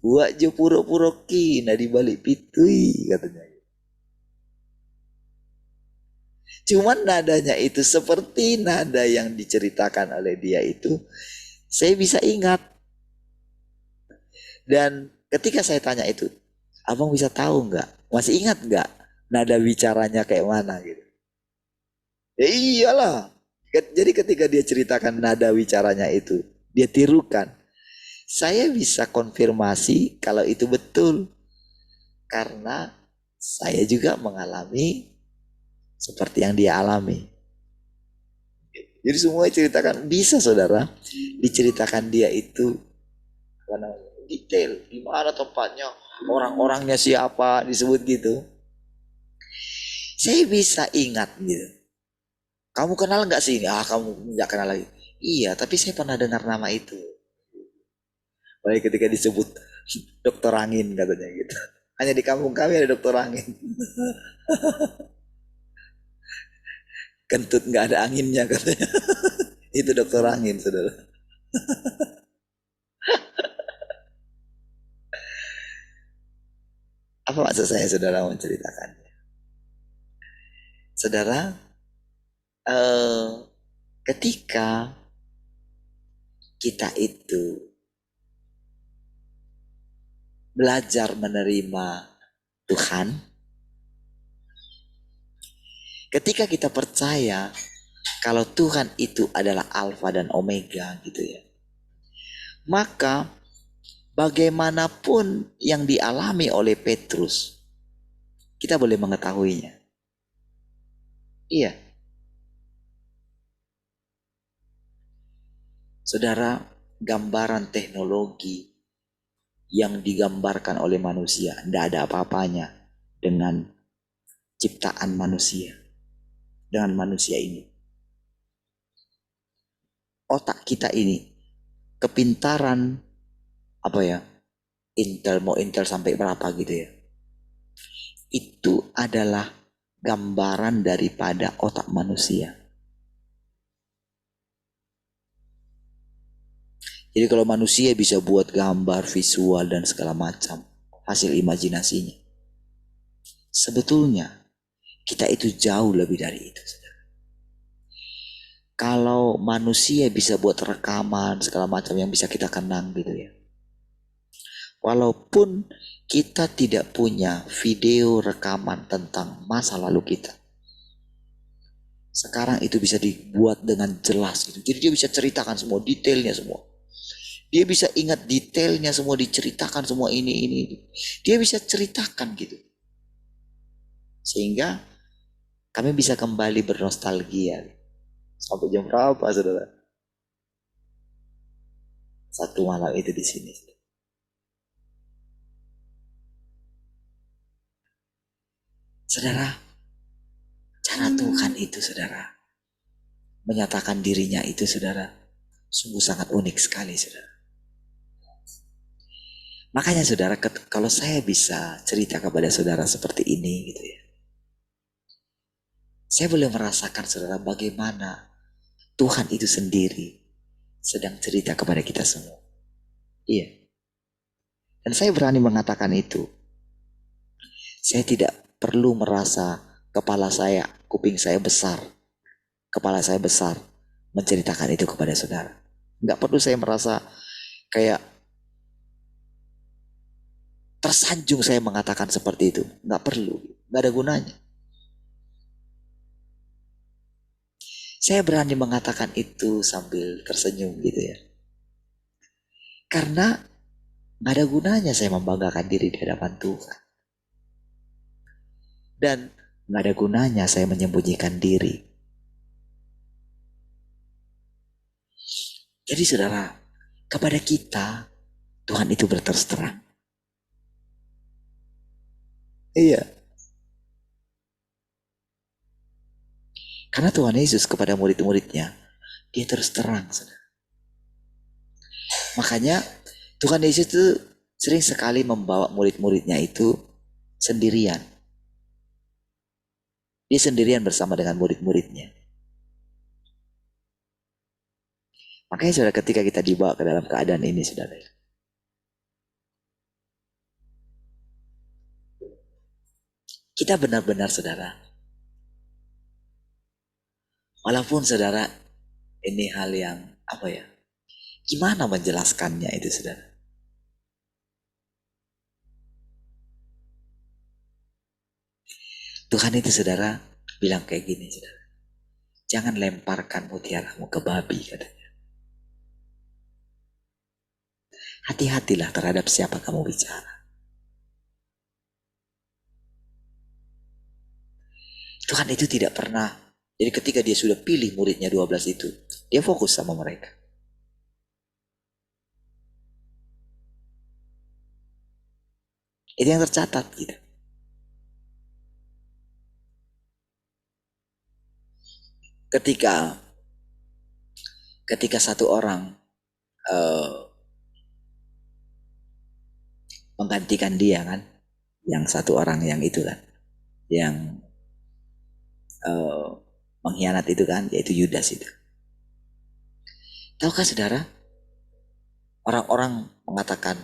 buat jo puro-puro ki nah di balik pitui katanya. Cuman nadanya itu seperti nada yang diceritakan oleh dia itu saya bisa ingat. Dan ketika saya tanya itu, abang bisa tahu nggak? Masih ingat nggak nada bicaranya kayak mana gitu? Ya iyalah. Jadi ketika dia ceritakan nada bicaranya itu, dia tirukan. Saya bisa konfirmasi kalau itu betul. Karena saya juga mengalami seperti yang dia alami. Jadi semua ceritakan bisa saudara, diceritakan dia itu detail, di mana tempatnya, orang-orangnya siapa, disebut gitu. Saya bisa ingat gitu. Kamu kenal nggak sih? Kamu nggak kenal lagi. Iya, tapi saya pernah dengar nama itu. Baik ketika disebut dokter angin katanya gitu. Hanya di kampung kami ada dokter angin. Kentut nggak ada anginnya katanya. Itu dokter angin, saudara. Apa maksud saya, saudara, menceritakannya? Saudara, ketika kita itu belajar menerima Tuhan, ketika kita percaya kalau Tuhan itu adalah Alfa dan Omega gitu ya, maka bagaimanapun yang dialami oleh Petrus, kita boleh mengetahuinya. Iya. Saudara, gambaran teknologi yang digambarkan oleh manusia tidak ada apa-apanya dengan ciptaan manusia, dengan manusia ini. Otak kita ini, kepintaran apa ya, Intel mau Intel sampai berapa gitu ya, itu adalah gambaran daripada otak manusia. Jadi kalau manusia bisa buat gambar, visual dan segala macam hasil imajinasinya, sebetulnya kita itu jauh lebih dari itu. Kalau manusia bisa buat rekaman segala macam yang bisa kita kenang gitu ya, walaupun kita tidak punya video rekaman tentang masa lalu kita, sekarang itu bisa dibuat dengan jelas gitu. Jadi dia bisa ceritakan semua detailnya semua. Dia bisa ingat detailnya semua, diceritakan semua ini. Dia bisa ceritakan gitu. Sehingga kami bisa kembali bernostalgia. Sampai jam berapa, saudara? Satu malam itu di sini. Saudara, cara Tuhan itu, saudara, menyatakan dirinya itu, saudara, sungguh sangat unik sekali, saudara. Makanya saudara, kalau saya bisa cerita kepada saudara seperti ini gitu ya, saya boleh merasakan, saudara, bagaimana Tuhan itu sendiri sedang cerita kepada kita semua. Iya. Dan saya berani mengatakan itu. Saya tidak perlu merasa kepala saya, kuping saya besar, kepala saya besar menceritakan itu kepada saudara. Nggak perlu saya merasa kayak tersanjung saya mengatakan seperti itu. Nggak perlu, nggak ada gunanya. Saya berani mengatakan itu sambil tersenyum gitu ya. Karena nggak ada gunanya saya membanggakan diri di hadapan Tuhan. Dan nggak ada gunanya saya menyembunyikan diri. Jadi saudara, kepada kita Tuhan itu berterus terang. Iya. Karena Tuhan Yesus kepada murid-muridnya, dia terus terang, saudara. Makanya Tuhan Yesus itu sering sekali membawa murid-muridnya itu sendirian. Dia sendirian bersama dengan murid-muridnya. Makanya saudara, ketika kita dibawa ke dalam keadaan ini, saudara, kita benar-benar, saudara, walaupun saudara ini hal yang apa ya, gimana menjelaskannya itu, saudara? Tuhan itu, saudara, bilang kayak gini, saudara. Jangan lemparkan mutiaramu ke babi, katanya. Hati-hatilah terhadap siapa kamu bicara. Tuhan itu tidak pernah, jadi ketika dia sudah pilih muridnya 12 itu, dia fokus sama mereka. Itu yang tercatat gitu. Ketika satu orang menggantikan dia kan, yang satu orang yang itu kan, yang mengkhianat itu kan, yaitu Yudas itu. Tahukah saudara, orang-orang mengatakan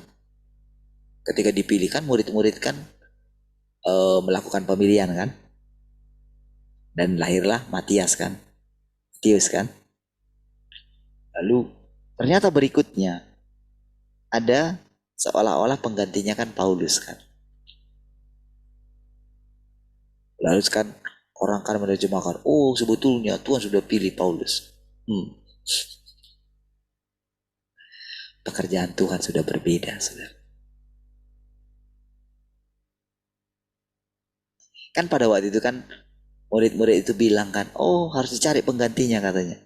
ketika dipilih kan murid-murid kan melakukan pemilihan kan, dan lahirlah Matius kan. Lalu ternyata berikutnya ada seolah-olah penggantinya kan Paulus kan. Lalu kan orang kan menerjemahkan, oh sebetulnya Tuhan sudah pilih Paulus. Pekerjaan Tuhan sudah berbeda, saudara. Kan pada waktu itu kan murid-murid itu bilang kan, oh harus dicari penggantinya katanya.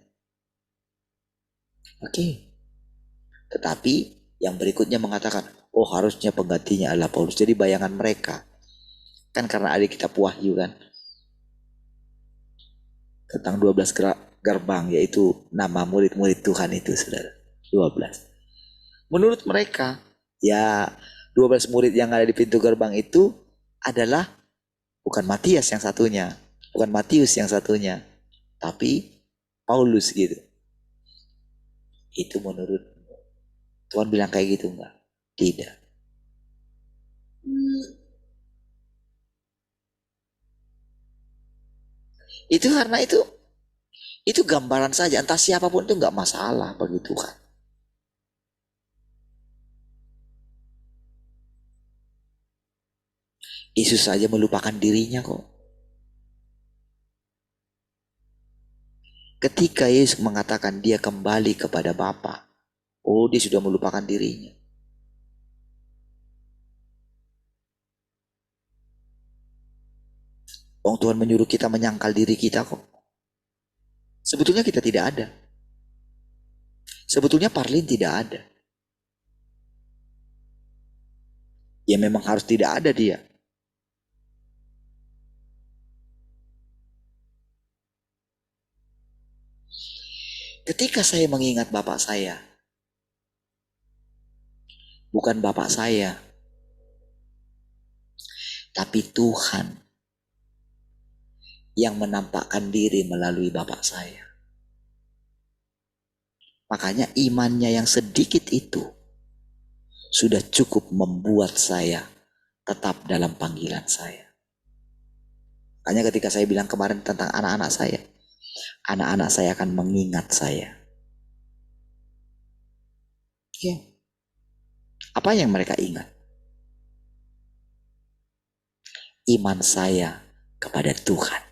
Oke. Tetapi yang berikutnya mengatakan, oh harusnya penggantinya adalah Paulus. Jadi bayangan mereka, kan karena ada kitab Wahyu kan, tentang 12 gerbang, yaitu nama murid-murid Tuhan itu, saudara. 12. Menurut mereka, ya 12 murid yang ada di pintu gerbang itu adalah bukan Matius yang satunya, bukan Matius yang satunya, tapi Paulus gitu. Itu menurut Tuhan bilang kayak gitu enggak? Tidak. Itu karena itu gambaran saja, entah siapapun itu enggak masalah bagi Tuhan. Yesus saja melupakan dirinya kok. Ketika Yesus mengatakan dia kembali kepada Bapa, oh dia sudah melupakan dirinya. Tuhan menyuruh kita menyangkal diri kita kok. Sebetulnya kita tidak ada. Sebetulnya Parlin tidak ada. Ya memang harus tidak ada dia. Ketika saya mengingat bapak saya, bukan bapak saya, tapi Tuhan yang menampakkan diri melalui bapak saya. Makanya imannya yang sedikit itu sudah cukup membuat saya tetap dalam panggilan saya. Makanya ketika saya bilang kemarin tentang anak-anak saya akan mengingat saya. Ya. Apa yang mereka ingat? Iman saya kepada Tuhan.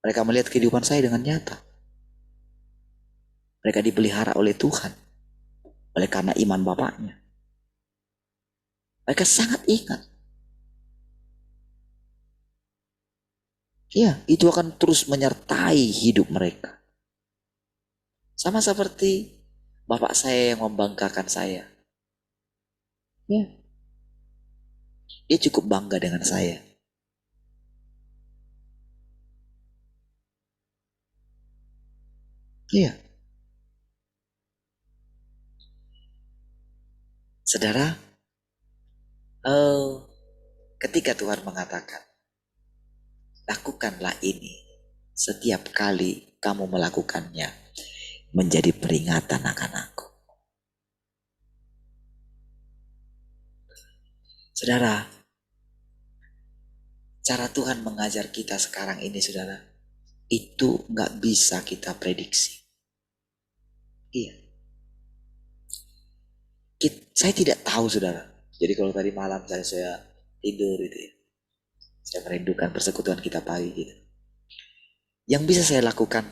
Mereka melihat kehidupan saya dengan nyata. Mereka dipelihara oleh Tuhan. Oleh karena iman bapaknya. Mereka sangat ingat. Ya, itu akan terus menyertai hidup mereka. Sama seperti bapak saya yang membanggakan saya. Ya. Dia cukup bangga dengan saya. Iya. Saudara, ketika Tuhan mengatakan, lakukanlah ini setiap kali kamu melakukannya, menjadi peringatan akan aku. Saudara, cara Tuhan mengajar kita sekarang ini, saudara, itu nggak bisa kita prediksi. Iya. Saya tidak tahu, saudara. Jadi kalau tadi malam saya tidur itu ya, saya merindukan persekutuan kita pagi gitu. Yang bisa saya lakukan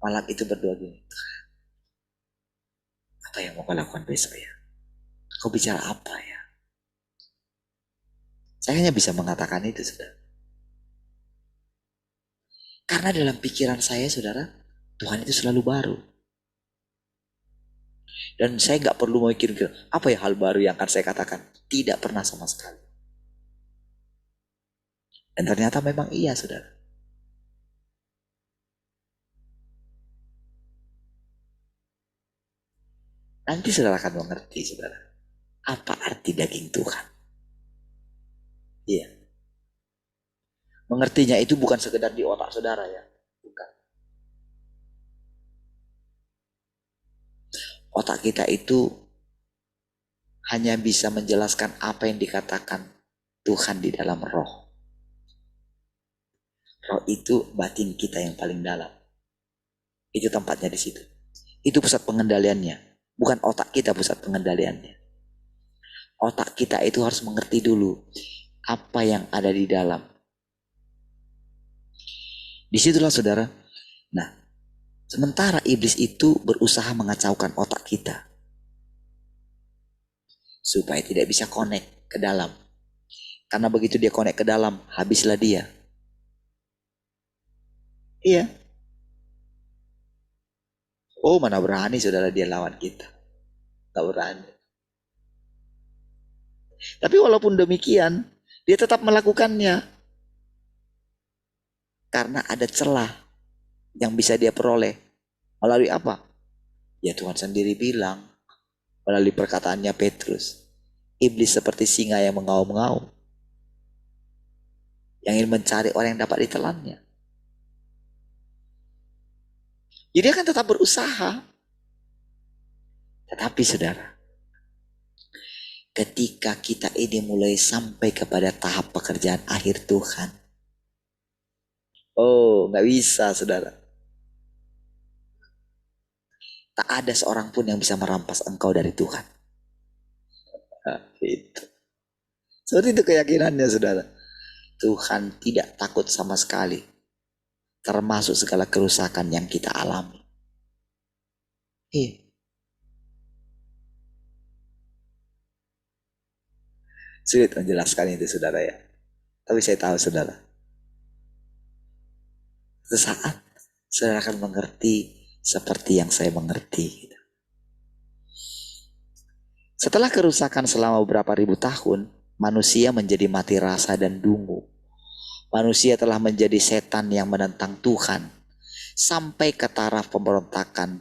malam itu berdoa gini, apa yang mau kau lakukan besok ya? Kau bicara apa ya? Saya hanya bisa mengatakan itu, saudara. Karena dalam pikiran saya, saudara, Tuhan itu selalu baru. Dan saya nggak perlu mikir apa ya hal baru yang akan saya katakan. Tidak pernah sama sekali. Dan ternyata memang iya, saudara. Nanti saudara akan mengerti, saudara. Apa arti daging Tuhan? Iya. Mengertinya itu bukan sekedar di otak saudara ya. Bukan. Otak kita itu hanya bisa menjelaskan apa yang dikatakan Tuhan di dalam roh. Roh itu batin kita yang paling dalam. Itu tempatnya di situ. Itu pusat pengendaliannya. Bukan otak kita pusat pengendaliannya. Otak kita itu harus mengerti dulu apa yang ada di dalam. Disitulah saudara. Nah, sementara iblis itu berusaha mengacaukan otak kita. Supaya tidak bisa connect ke dalam. Karena begitu dia connect ke dalam, habislah dia. Iya. Oh, mana berani saudara dia lawan kita. Tak berani. Tapi walaupun demikian, dia tetap melakukannya. Karena ada celah yang bisa dia peroleh. Melalui apa? Ya Tuhan sendiri bilang. Melalui perkataannya Petrus. Iblis seperti singa yang mengaum-ngaum. Yang ingin mencari orang yang dapat ditelannya. Jadi dia akan tetap berusaha. Tetapi saudara, ketika kita ini mulai sampai kepada tahap pekerjaan akhir Tuhan. Oh, gak bisa saudara. Tak ada seorang pun yang bisa merampas engkau dari Tuhan. Nah, itu. Seperti itu keyakinannya saudara. Tuhan tidak takut sama sekali. Termasuk segala kerusakan yang kita alami. Iya. Sulit menjelaskan itu saudara ya. Tapi saya tahu saudara. Sesaat saudara akan mengerti seperti yang saya mengerti. Setelah kerusakan selama beberapa ribu tahun, manusia menjadi mati rasa dan dungu. Manusia telah menjadi setan yang menentang Tuhan. Sampai ke taraf pemberontakan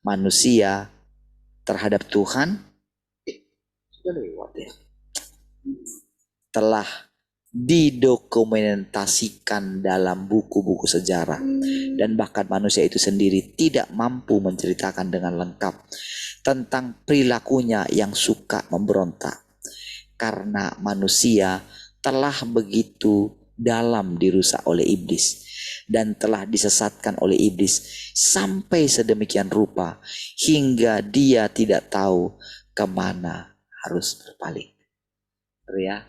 manusia terhadap Tuhan. Telah didokumentasikan dalam buku-buku sejarah. Dan bahkan manusia itu sendiri tidak mampu menceritakan dengan lengkap tentang perilakunya yang suka memberontak. Karena manusia telah begitu dalam dirusak oleh iblis. Dan telah disesatkan oleh iblis sampai sedemikian rupa. Hingga dia tidak tahu kemana harus berpaling. Ya,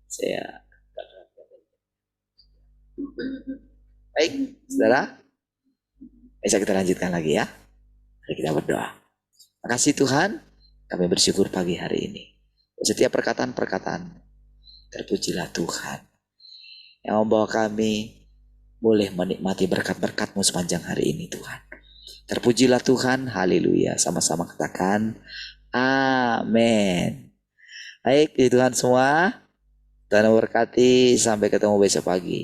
saya... Baik, saudara. Bisa kita lanjutkan lagi ya. Mari kita berdoa. Makasih Tuhan, kami bersyukur pagi hari ini. Setiap perkataan-perkataan, terpujilah Tuhan. Yang membawa kami boleh menikmati berkat-berkat-Mu sepanjang hari ini Tuhan. Terpujilah Tuhan, haleluya. Sama-sama katakan, amin. Baik, Tuhan semua. Tuhan memberkati, sampai ketemu besok pagi.